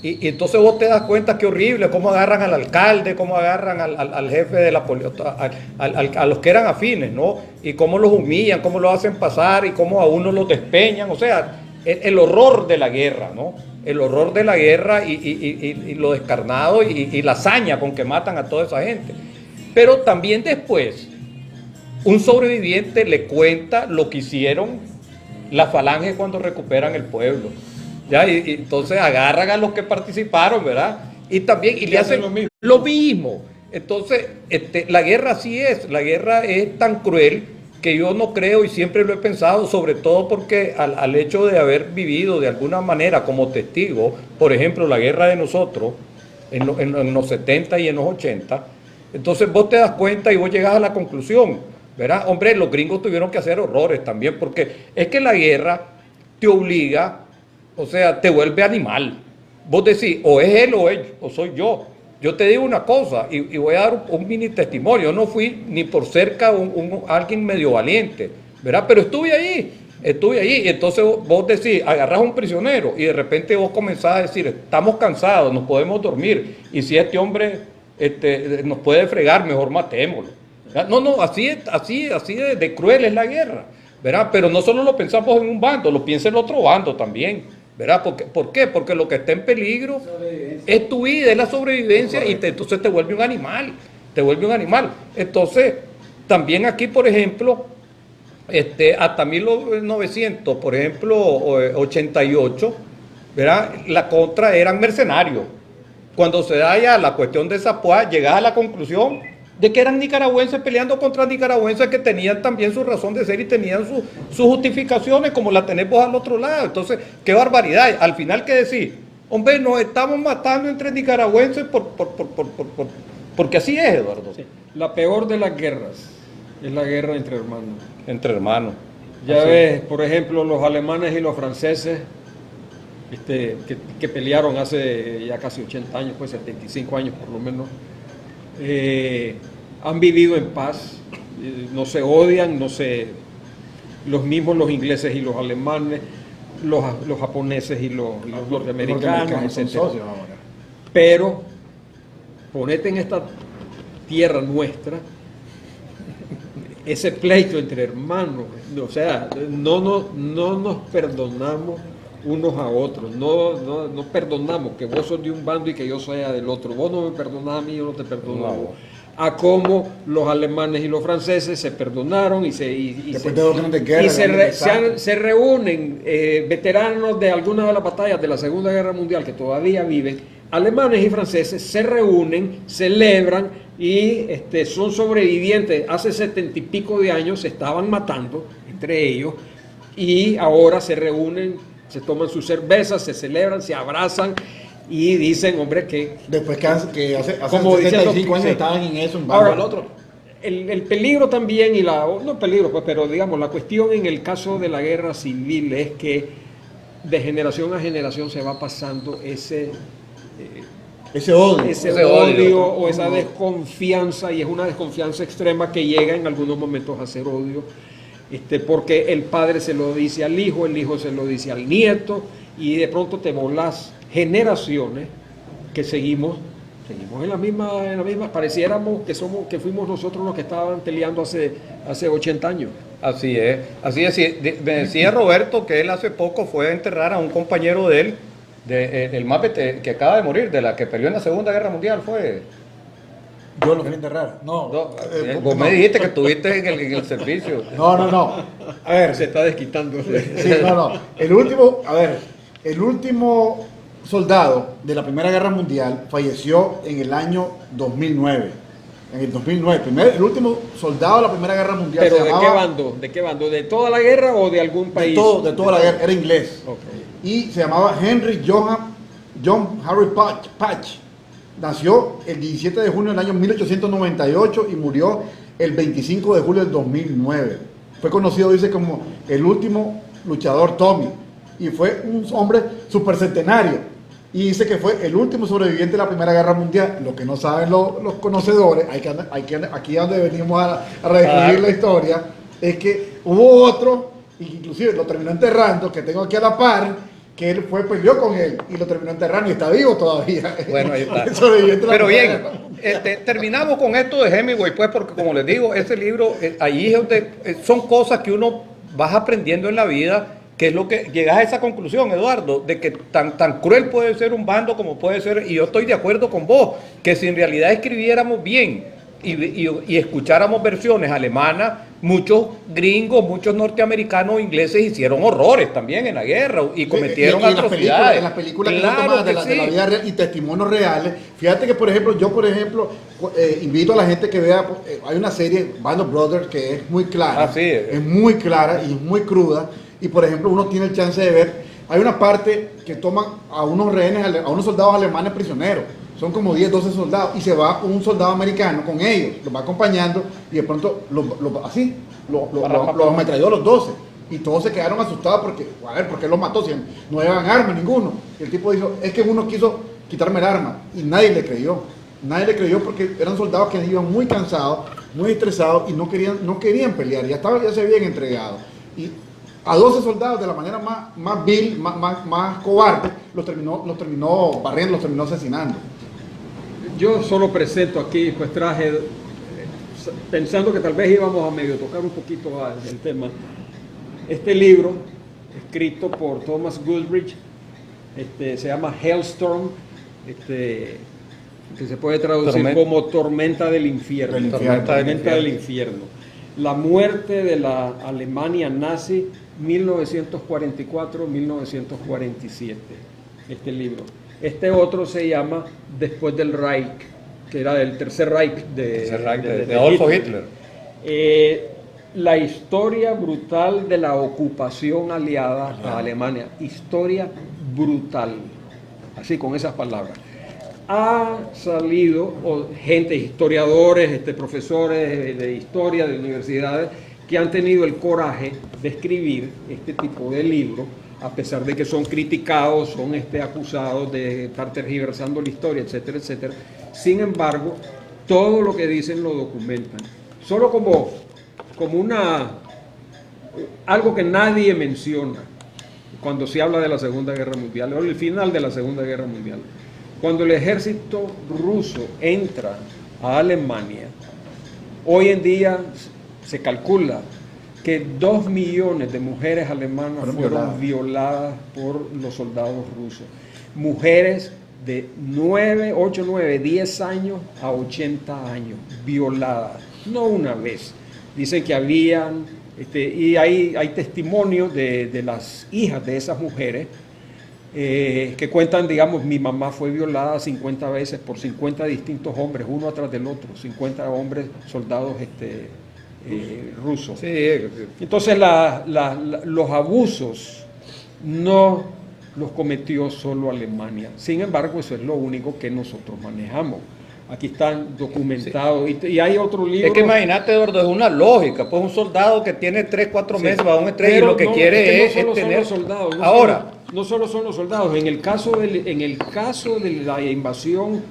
y entonces vos te das cuenta qué horrible, cómo agarran al alcalde, cómo agarran al jefe de la policía, a los que eran afines, ¿no? Y cómo los humillan, cómo los hacen pasar y cómo a uno los despeñan, o sea, el horror de la guerra, ¿no? El horror de la guerra y lo descarnado y la hazaña con que matan a toda esa gente. Pero también después, un sobreviviente le cuenta lo que hicieron las falanges cuando recuperan el pueblo. ¿Ya? Y entonces agarran a los que participaron, ¿verdad? Y también le hacen lo mismo. Entonces, la guerra así es. La guerra es tan cruel que yo no creo, y siempre lo he pensado, sobre todo porque al hecho de haber vivido de alguna manera como testigo, por ejemplo, la guerra de nosotros, en los 70 y en los 80, entonces vos te das cuenta y vos llegás a la conclusión, ¿verdad? Hombre, los gringos tuvieron que hacer horrores también, porque es que la guerra te obliga, o sea, te vuelve animal. Vos decís, o es él o soy yo. Yo te digo una cosa, y voy a dar un mini testimonio. Yo no fui ni por cerca alguien medio valiente, ¿verdad? Pero estuve ahí. estuve ahí. Y entonces vos decís, agarrás a un prisionero y de repente vos comenzás a decir, estamos cansados, nos podemos dormir, y si este hombre nos puede fregar, mejor matémoslo. No, así de cruel es la guerra, ¿verdad? Pero no solo lo pensamos en un bando, lo piensa el otro bando también, ¿verdad? ¿Por qué? Porque lo que está en peligro es tu vida, es la sobrevivencia, y entonces te vuelve un animal, Entonces, también aquí, por ejemplo, hasta 1900, por ejemplo, 88, ¿verdad? La contra eran mercenarios. Cuando se da ya la cuestión de Zapuá, llegás a la conclusión de que eran nicaragüenses peleando contra nicaragüenses que tenían también su razón de ser y tenían sus justificaciones, como la tenés vos al otro lado. Entonces, qué barbaridad. Al final, ¿qué decís? Hombre, nos estamos matando entre nicaragüenses porque así es, Eduardo. Sí. La peor de las guerras es la guerra entre hermanos. Entre hermanos. Ya Así. ves, por ejemplo, los alemanes y los franceses que pelearon hace ya casi 80 años, pues 75 años por lo menos, han vivido en paz, no se odian, los mismos los ingleses y los alemanes, los japoneses y los norteamericanos, son etc. socios ahora. Pero ponete en esta tierra nuestra ese pleito entre hermanos, o sea, no nos perdonamos unos a otros, no perdonamos que vos sos de un bando y que yo sea del otro, vos no me perdonás a mí, yo no te perdono a vos. A cómo los alemanes y los franceses se perdonaron y se reúnen veteranos de algunas de las batallas de la Segunda Guerra Mundial que todavía viven, alemanes y franceses se reúnen, celebran y son sobrevivientes. Hace 70 y pico de años se estaban matando entre ellos y ahora se reúnen, se toman sus cervezas, se celebran, se abrazan y dicen, hombre, que... Después que hace como 65 años sí. estaban en eso, un bando Ahora, al otro. El peligro también, no peligro, pues, pero digamos, la cuestión en el caso de la guerra civil es que de generación a generación se va pasando ese odio o esa desconfianza, y es una desconfianza extrema que llega en algunos momentos a ser odio, porque el padre se lo dice al hijo, el hijo se lo dice al nieto, y de pronto te volás generaciones que seguimos en la misma, pareciéramos que fuimos nosotros los que estaban peleando hace 80 años. Así es. Me decía Roberto que él hace poco fue a enterrar a un compañero de él, el MAPE que acaba de morir, de la que peleó en la Segunda Guerra Mundial, fue... Yo lo fui a enterrar. Vos me dijiste que estuviste en el servicio. No. A ver. Se está desquitando. Sí, no. El último soldado de la Primera Guerra Mundial falleció en el año 2009. En el 2009. El último soldado de la Primera Guerra Mundial. ¿Pero de qué bando? ¿De qué bando? ¿De toda la guerra o de algún país? De toda la guerra. Era inglés. Okay. Y se llamaba Henry John Harry Patch. Nació el 17 de junio del año 1898 y murió el 25 de julio del 2009. Fue conocido, dice, como el último luchador Tommy. Y fue un hombre supercentenario. Y dice que fue el último sobreviviente de la Primera Guerra Mundial. Lo que no saben los conocedores, aquí donde venimos a redescubrir la historia, es que hubo otro, inclusive lo terminó enterrando, que tengo aquí a la par, que él peleó con él y lo terminó enterrando y está vivo todavía. Bueno, ahí está. Pero bien, terminamos con esto de Hemingway, pues, porque como les digo, ese libro, ahí es donde son cosas que uno vas aprendiendo en la vida, que es lo que llegas a esa conclusión, Eduardo, de que tan cruel puede ser un bando como puede ser, y yo estoy de acuerdo con vos, que si en realidad escribiéramos bien y escucháramos versiones alemanas, muchos gringos, muchos norteamericanos, ingleses hicieron horrores también en la guerra y cometieron atrocidades. En las películas que son tomadas de la vida real y testimonios reales. Fíjate que, por ejemplo, invito a la gente que vea, hay una serie, Band of Brothers, que es muy clara. Es muy clara y es muy cruda. Y, por ejemplo, uno tiene el chance de ver, hay una parte que toman a unos rehenes, a unos soldados alemanes prisioneros. Son como 10, 12 soldados y se va un soldado americano con ellos, los va acompañando y de pronto los ametralló a los 12 y todos se quedaron asustados porque, a ver, ¿por qué los mató? Si no llevan arma ninguno. Y el tipo dijo, es que uno quiso quitarme el arma y nadie le creyó. Nadie le creyó porque eran soldados que iban muy cansados, muy estresados y no querían pelear, ya se habían entregado. Y a 12 soldados de la manera más vil, más cobarde, los terminó barriendo, los terminó asesinando. Yo solo presento aquí, pues traje, pensando que tal vez íbamos a medio tocar un poquito el tema, este libro, escrito por Thomas Goodrich, se llama Hellstorm, que se puede traducir como Tormenta del Infierno. Tormenta del Infierno. La muerte de la Alemania nazi, 1944-1947, este libro. Este otro se llama Después del Reich, que era del Tercer Reich de Adolfo Hitler. La historia brutal de la ocupación aliada a Alemania. Historia brutal. Así, con esas palabras. Ha salido gente, historiadores, profesores de historia de universidades, que han tenido el coraje de escribir este tipo de libros, a pesar de que son criticados, son acusados de estar tergiversando la historia, etcétera, etcétera. Sin embargo, todo lo que dicen lo documentan. Solo como algo que nadie menciona cuando se habla de la Segunda Guerra Mundial, o el final de la Segunda Guerra Mundial. Cuando el ejército ruso entra a Alemania, hoy en día se calcula que 2 millones de mujeres alemanas fueron violadas por los soldados rusos. Mujeres de 8, 9, 10 años a 80 años, violadas, no una vez. Dicen que habían, y hay testimonios de las hijas de esas mujeres, que cuentan, digamos, mi mamá fue violada 50 veces por 50 distintos hombres, uno atrás del otro, 50 hombres soldados rusos. Sí. Entonces los abusos no los cometió solo Alemania. Sin embargo, eso es lo único que nosotros manejamos. Aquí están documentados, sí. Y hay otro libro. Es que imagínate, Eduardo, es una lógica. Pues un soldado que tiene 3, 4 meses va a un estrés y lo que quiere es tener. Soldados, ahora, no solo son los soldados. En el caso de la invasión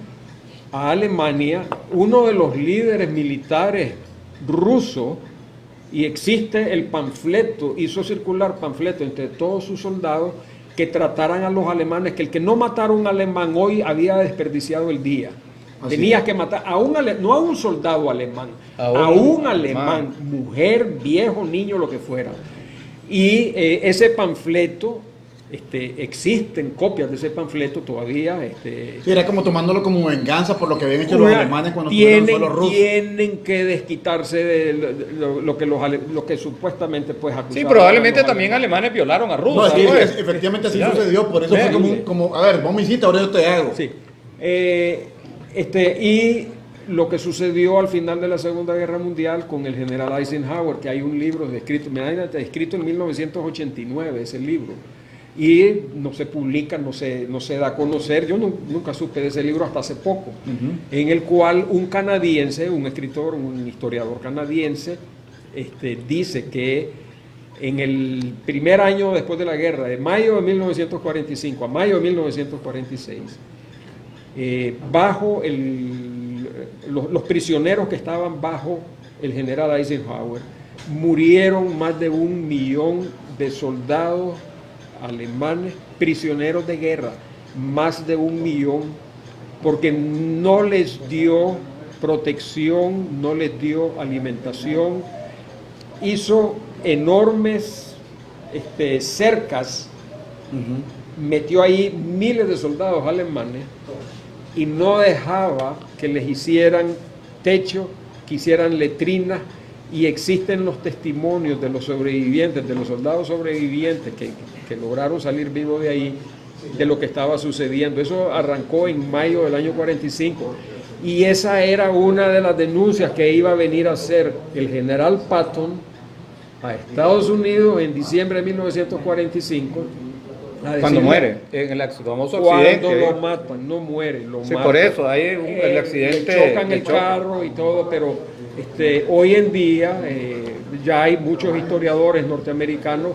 a Alemania, uno de los líderes militares rusos, y existe el panfleto, hizo circular panfleto entre todos sus soldados, que trataran a los alemanes, que el que no matara a un alemán hoy había desperdiciado el día. Tenías que matar no a un soldado alemán, a un alemán, mujer, viejo, niño, lo que fuera. Y ese panfleto, existen copias de ese panfleto todavía. Sí, era como tomándolo como venganza por lo que habían hecho los alemanes cuando fueron los rusos. Tienen que desquitarse de lo que supuestamente pues acusaron. Sí, probablemente también alemanes violaron a rusos. No, efectivamente así sucedió, por eso fue como, a ver, vos me hiciste, ahora yo te hago. Sí. Y lo que sucedió al final de la Segunda Guerra Mundial con el general Eisenhower, que hay un libro escrito en 1989, ese libro, y no se publica, no se da a conocer. Yo nunca supe de ese libro hasta hace poco, en el cual un canadiense, un escritor, un historiador canadiense, dice que en el primer año después de la guerra, de mayo de 1945 a mayo de 1946, bajo los prisioneros que estaban bajo el general Eisenhower, murieron más de 1 millón de soldados alemanes, prisioneros de guerra, más de 1 millón, porque no les dio protección, no les dio alimentación, hizo enormes cercas, metió ahí miles de soldados alemanes y no dejaba que les hicieran techo, que hicieran letrinas, y existen los testimonios de los sobrevivientes, de los soldados sobrevivientes que lograron salir vivos de ahí, de lo que estaba sucediendo. Eso arrancó en mayo del año 45, y esa era una de las denuncias que iba a venir a hacer el general Patton a Estados Unidos en diciembre de 1945. Cuando muere, en el famoso accidente. Cuando lo matan, no muere, lo matan. Por eso, hay el accidente. Le chocan el carro y todo, pero hoy en día ya hay muchos historiadores norteamericanos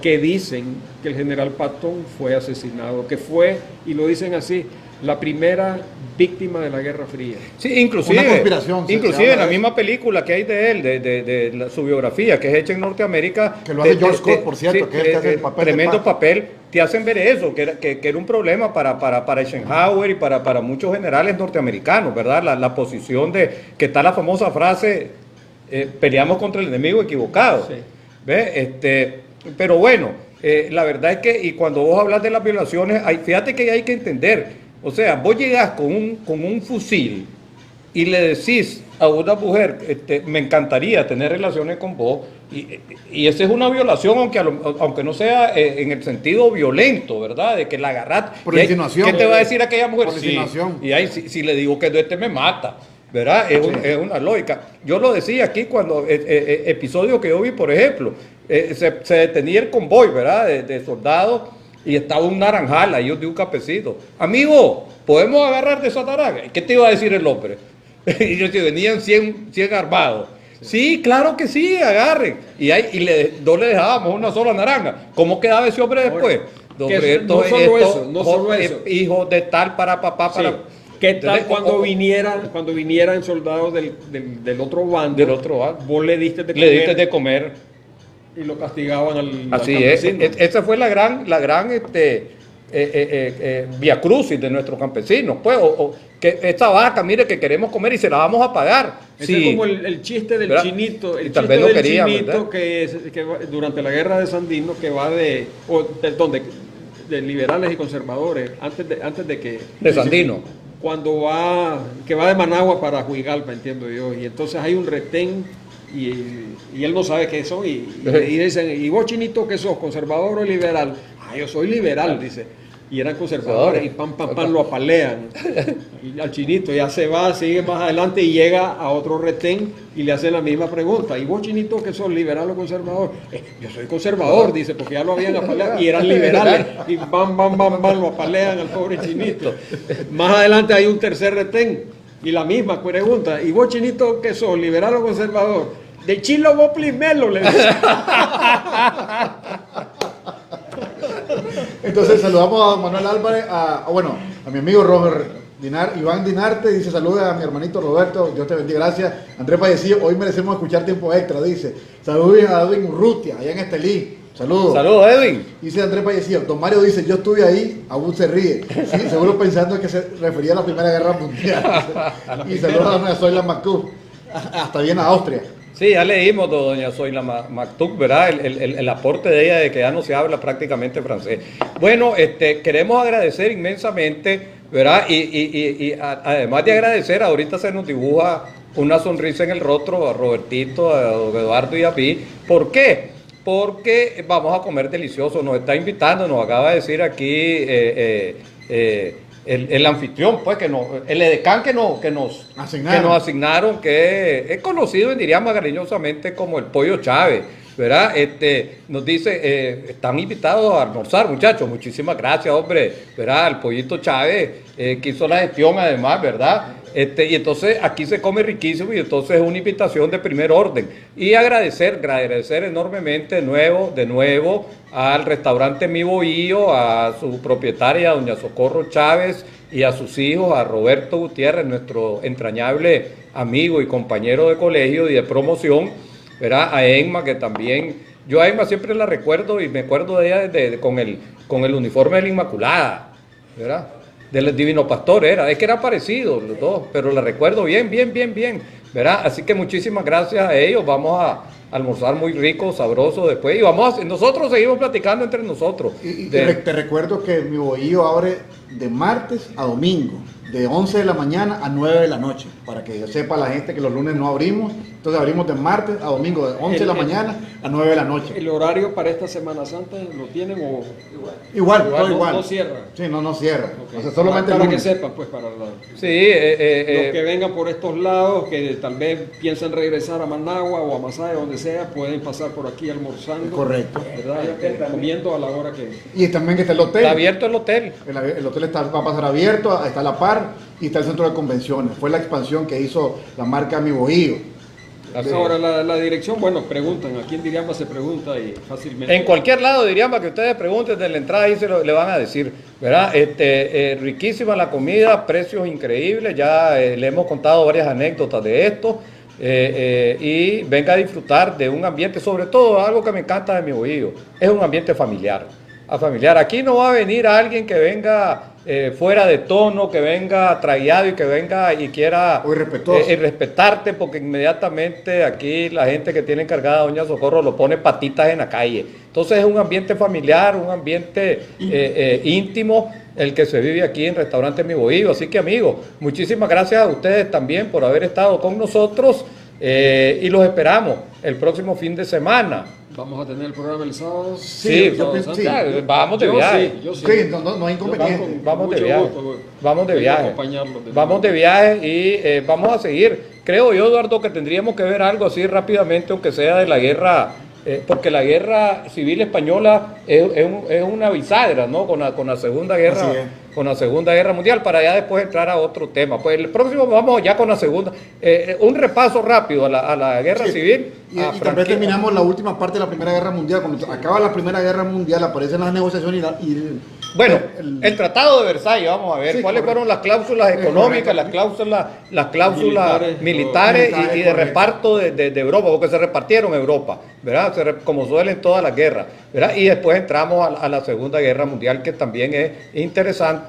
que dicen que el general Patton fue asesinado, que fue, y lo dicen así, la primera víctima de la Guerra Fría. Sí, inclusive, Una conspiración, inclusive en la misma película que hay de él, su biografía, que es hecha en Norteamérica. Que lo hace George Scott, por cierto, que es el que hace el papel de tremendo Pac. papel, te hacen ver eso, que era un problema para Eisenhower y para muchos generales norteamericanos, ¿verdad? La posición de, que está la famosa frase, peleamos contra el enemigo equivocado. Sí. ¿Ve? Pero bueno, la verdad es que, y cuando vos hablas de las violaciones, fíjate que hay que entender, o sea, vos llegás con un fusil y le decís a una mujer, me encantaría tener relaciones con vos, y esa es una violación, aunque no sea en el sentido violento, ¿verdad? De que la agarrás. Por insinuación. ¿Qué te va a decir aquella mujer? Por Sí, insinuación. y ahí si le digo que no, me mata. ¿Verdad? Es una lógica. Yo lo decía aquí cuando, episodio que yo vi, por ejemplo, se detenía el convoy, ¿verdad? De soldados, y estaba un naranjal ahí de un campesino. Amigo, ¿podemos agarrar de esa naranja? ¿Qué te iba a decir el hombre? Y yo, si venían 100 armados. Sí, claro que sí, agarren. Y no le dejábamos una sola naranja. ¿Cómo quedaba ese hombre después? No solo eso. Hijo de tal para papá, para... Sí. ¿Qué tal Entonces, cuando vinieran soldados del otro bando? Del otro bando. Vos le diste de comer. Y lo castigaban al Así campesino. Esa fue la gran vía crucis de nuestros campesinos, pues, que esta vaca, mire, que queremos comer y se la vamos a pagar. Ese Sí. es como el chiste del ¿verdad? chinito, el Y tal chiste vez lo del querían, chinito ¿verdad? que va, durante la guerra de Sandino, que va de liberales y conservadores, antes de que... De Sandino. Que va de Managua para Juigalpa, entiendo yo, y entonces hay un retén y él no sabe qué son y dicen, ¿y vos, chinito, qué sos, conservador o liberal? Ah, yo soy liberal, dice. Y eran conservadores y pam, lo apalean y al chinito, ya se va, sigue más adelante y llega a otro retén y le hacen la misma pregunta. ¿Y vos, chinito, qué sos, liberal o conservador? Yo soy conservador, dice, porque ya lo habían apaleado y eran liberales. Y pam, lo apalean al pobre chinito. Más adelante hay un tercer retén y la misma pregunta. ¿Y vos, chinito, qué sos, liberal o conservador? De Chilo vos primero, le dice. Entonces saludamos a Manuel Álvarez, a mi amigo Robert Iván Dinarte, dice saluda a mi hermanito Roberto, Dios te bendiga, gracias. Andrés Fallecillo, hoy merecemos escuchar tiempo extra, dice. Saludos a Edwin Urrutia, allá en Estelí. Saludos. Saludos, Edwin. Dice Andrés Fallecillo, don Mario dice, yo estuve ahí, aún se ríe. Sí, seguro pensando que se refería a la Primera Guerra Mundial. Y saludos a doña Zoila Macú, hasta Viena, Austria. Sí, ya leímos, doña Zoila Mactuc, ¿verdad? El aporte de ella de que ya no se habla prácticamente francés. Bueno, queremos agradecer inmensamente, ¿verdad? Y además de agradecer, ahorita se nos dibuja una sonrisa en el rostro a Robertito, a don Eduardo y a mí. ¿Por qué? Porque vamos a comer delicioso. Nos está invitando, nos acaba de decir aquí el anfitrión, pues, el edecán que nos asignaron, que es conocido, diríamos cariñosamente, como el Pollo Chávez, ¿verdad? Nos dice, están invitados a almorzar, muchachos, muchísimas gracias, hombre, ¿verdad? El Pollito Chávez, que hizo la gestión además, ¿verdad? Y entonces aquí se come riquísimo y entonces es una invitación de primer orden. Y agradecer enormemente de nuevo al restaurante Mi Bohío, a su propietaria, doña Socorro Chávez, y a sus hijos, a Roberto Gutiérrez, nuestro entrañable amigo y compañero de colegio y de promoción, ¿verdad? A Emma, que también, yo a Emma siempre la recuerdo y me acuerdo de ella con el uniforme de la Inmaculada, ¿verdad? Del Divino Pastor es que era parecido los dos, pero la recuerdo bien, ¿verdad? Así que muchísimas gracias a ellos, vamos a almorzar muy rico, sabroso después, y nosotros seguimos platicando entre nosotros. Te recuerdo que Mi Bohío abre de martes a domingo, de 11 de la mañana a 9 de la noche, para que sepa la gente que los lunes no abrimos, entonces abrimos de martes a domingo, de 11 de la mañana a 9 de la noche. ¿El horario para esta Semana Santa lo tienen o igual? No cierra. Sí, no cierra. Okay. O sea, solamente para el que lunes. sepan, pues, para los que vengan por estos lados, que tal vez piensan regresar a Managua o a Masaya, donde sea, pueden pasar por aquí almorzando. Correcto. ¿Verdad? Comiendo a la hora que... Y también que está el hotel. Está abierto el hotel. El hotel va a pasar abierto, está a la par y está el centro de convenciones. Fue la expansión que hizo la marca Mi Bohío. Ahora la dirección, bueno, preguntan, aquí en Diriamba se pregunta y fácilmente. En cualquier lado de Diriamba que ustedes pregunten de la entrada ahí le van a decir, ¿verdad? Riquísima la comida, precios increíbles, ya le hemos contado varias anécdotas de esto. Y venga a disfrutar de un ambiente, sobre todo algo que me encanta de mi bohío, es un ambiente familiar. Aquí no va a venir alguien que venga fuera de tono, que venga traíado y que venga y quiera irrespetarte, porque inmediatamente aquí la gente que tiene encargada a Doña Socorro lo pone patitas en la calle. Entonces es un ambiente familiar, un ambiente íntimo, el que se vive aquí en Restaurante Mi Bohío. Así que, amigos, muchísimas gracias a ustedes también por haber estado con nosotros y los esperamos el próximo fin de semana. ¿Vamos a tener el programa el sábado? Sí, vamos de viaje. Yo sí. Sí, no hay inconveniente. Vamos de viaje. Vamos de viaje. Acompañarlos de Vamos de viaje y vamos a seguir. Creo yo, Eduardo, que tendríamos que ver algo así rápidamente, aunque sea de la guerra, porque la guerra civil española es una bisagra, ¿no? Con la Segunda Guerra. Con la Segunda Guerra Mundial, para ya después entrar a otro tema. Pues el próximo vamos ya con la segunda, un repaso rápido a la Guerra Civil. Y también terminamos la última parte de la Primera Guerra Mundial. Cuando acaba la Primera Guerra Mundial, aparecen las negociaciones bueno, el Tratado de Versalles, vamos a ver cuáles fueron las cláusulas económicas, las cláusulas militares y de reparto de Europa, porque se repartieron Europa, ¿verdad? Como suelen todas las guerras, ¿verdad? Y después entramos a la Segunda Guerra Mundial, que también es interesante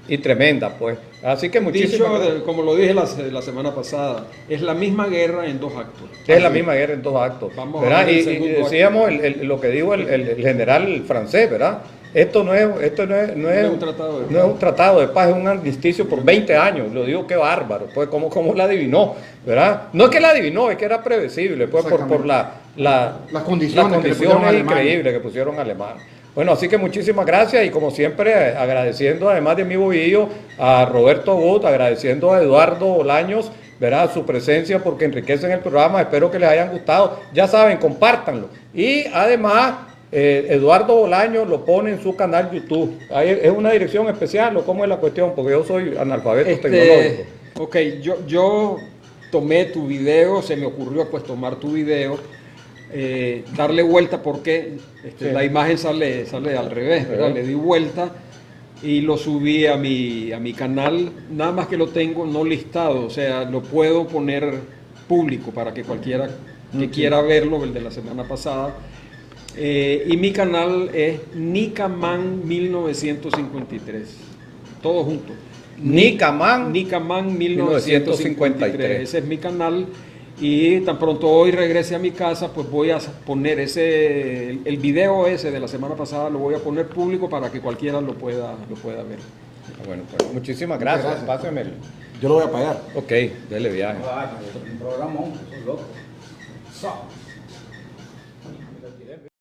y tremenda, pues. Así que muchísimas gracias. Como lo dije la semana pasada, es la misma guerra en 2 actos. Es la misma guerra en 2 actos. Vamos ¿verdad? A ver y decíamos lo que dijo el general francés, ¿verdad? Esto no es un tratado de paz, es un armisticio por 20 años. Lo digo, qué bárbaro, pues, ¿cómo la adivinó? ¿Verdad? No es que la adivinó, es que era previsible, pues, por las condiciones increíbles que pusieron alemanes. Bueno, así que muchísimas gracias y como siempre agradeciendo además de mi bohío a Roberto Wood, agradeciendo a Eduardo Bolaños, ¿verdad? Su presencia porque enriquecen el programa, espero que les hayan gustado, ya saben, compártanlo. Y además Eduardo Bolaños lo pone en su canal YouTube. ¿Es una dirección especial o cómo es la cuestión? Porque yo soy analfabeto tecnológico. Ok, yo tomé tu video, se me ocurrió pues tomar tu video, darle vuelta porque la imagen sale al revés, ¿verdad? Le di vuelta y lo subí a mi canal, nada más que lo tengo no listado, o sea, lo puedo poner público para que cualquiera que quiera verlo, el de la semana pasada. Y mi canal es Nicaman 1953, todo junto. Nicaman 1953, ese es mi canal. Y tan pronto hoy regrese a mi casa, pues voy a poner el video ese de la semana pasada, lo voy a poner público para que cualquiera lo pueda ver. Bueno, pues muchísimas gracias. Páseme. Yo lo voy a pagar. Ok, dele viaje. Un programa, loco.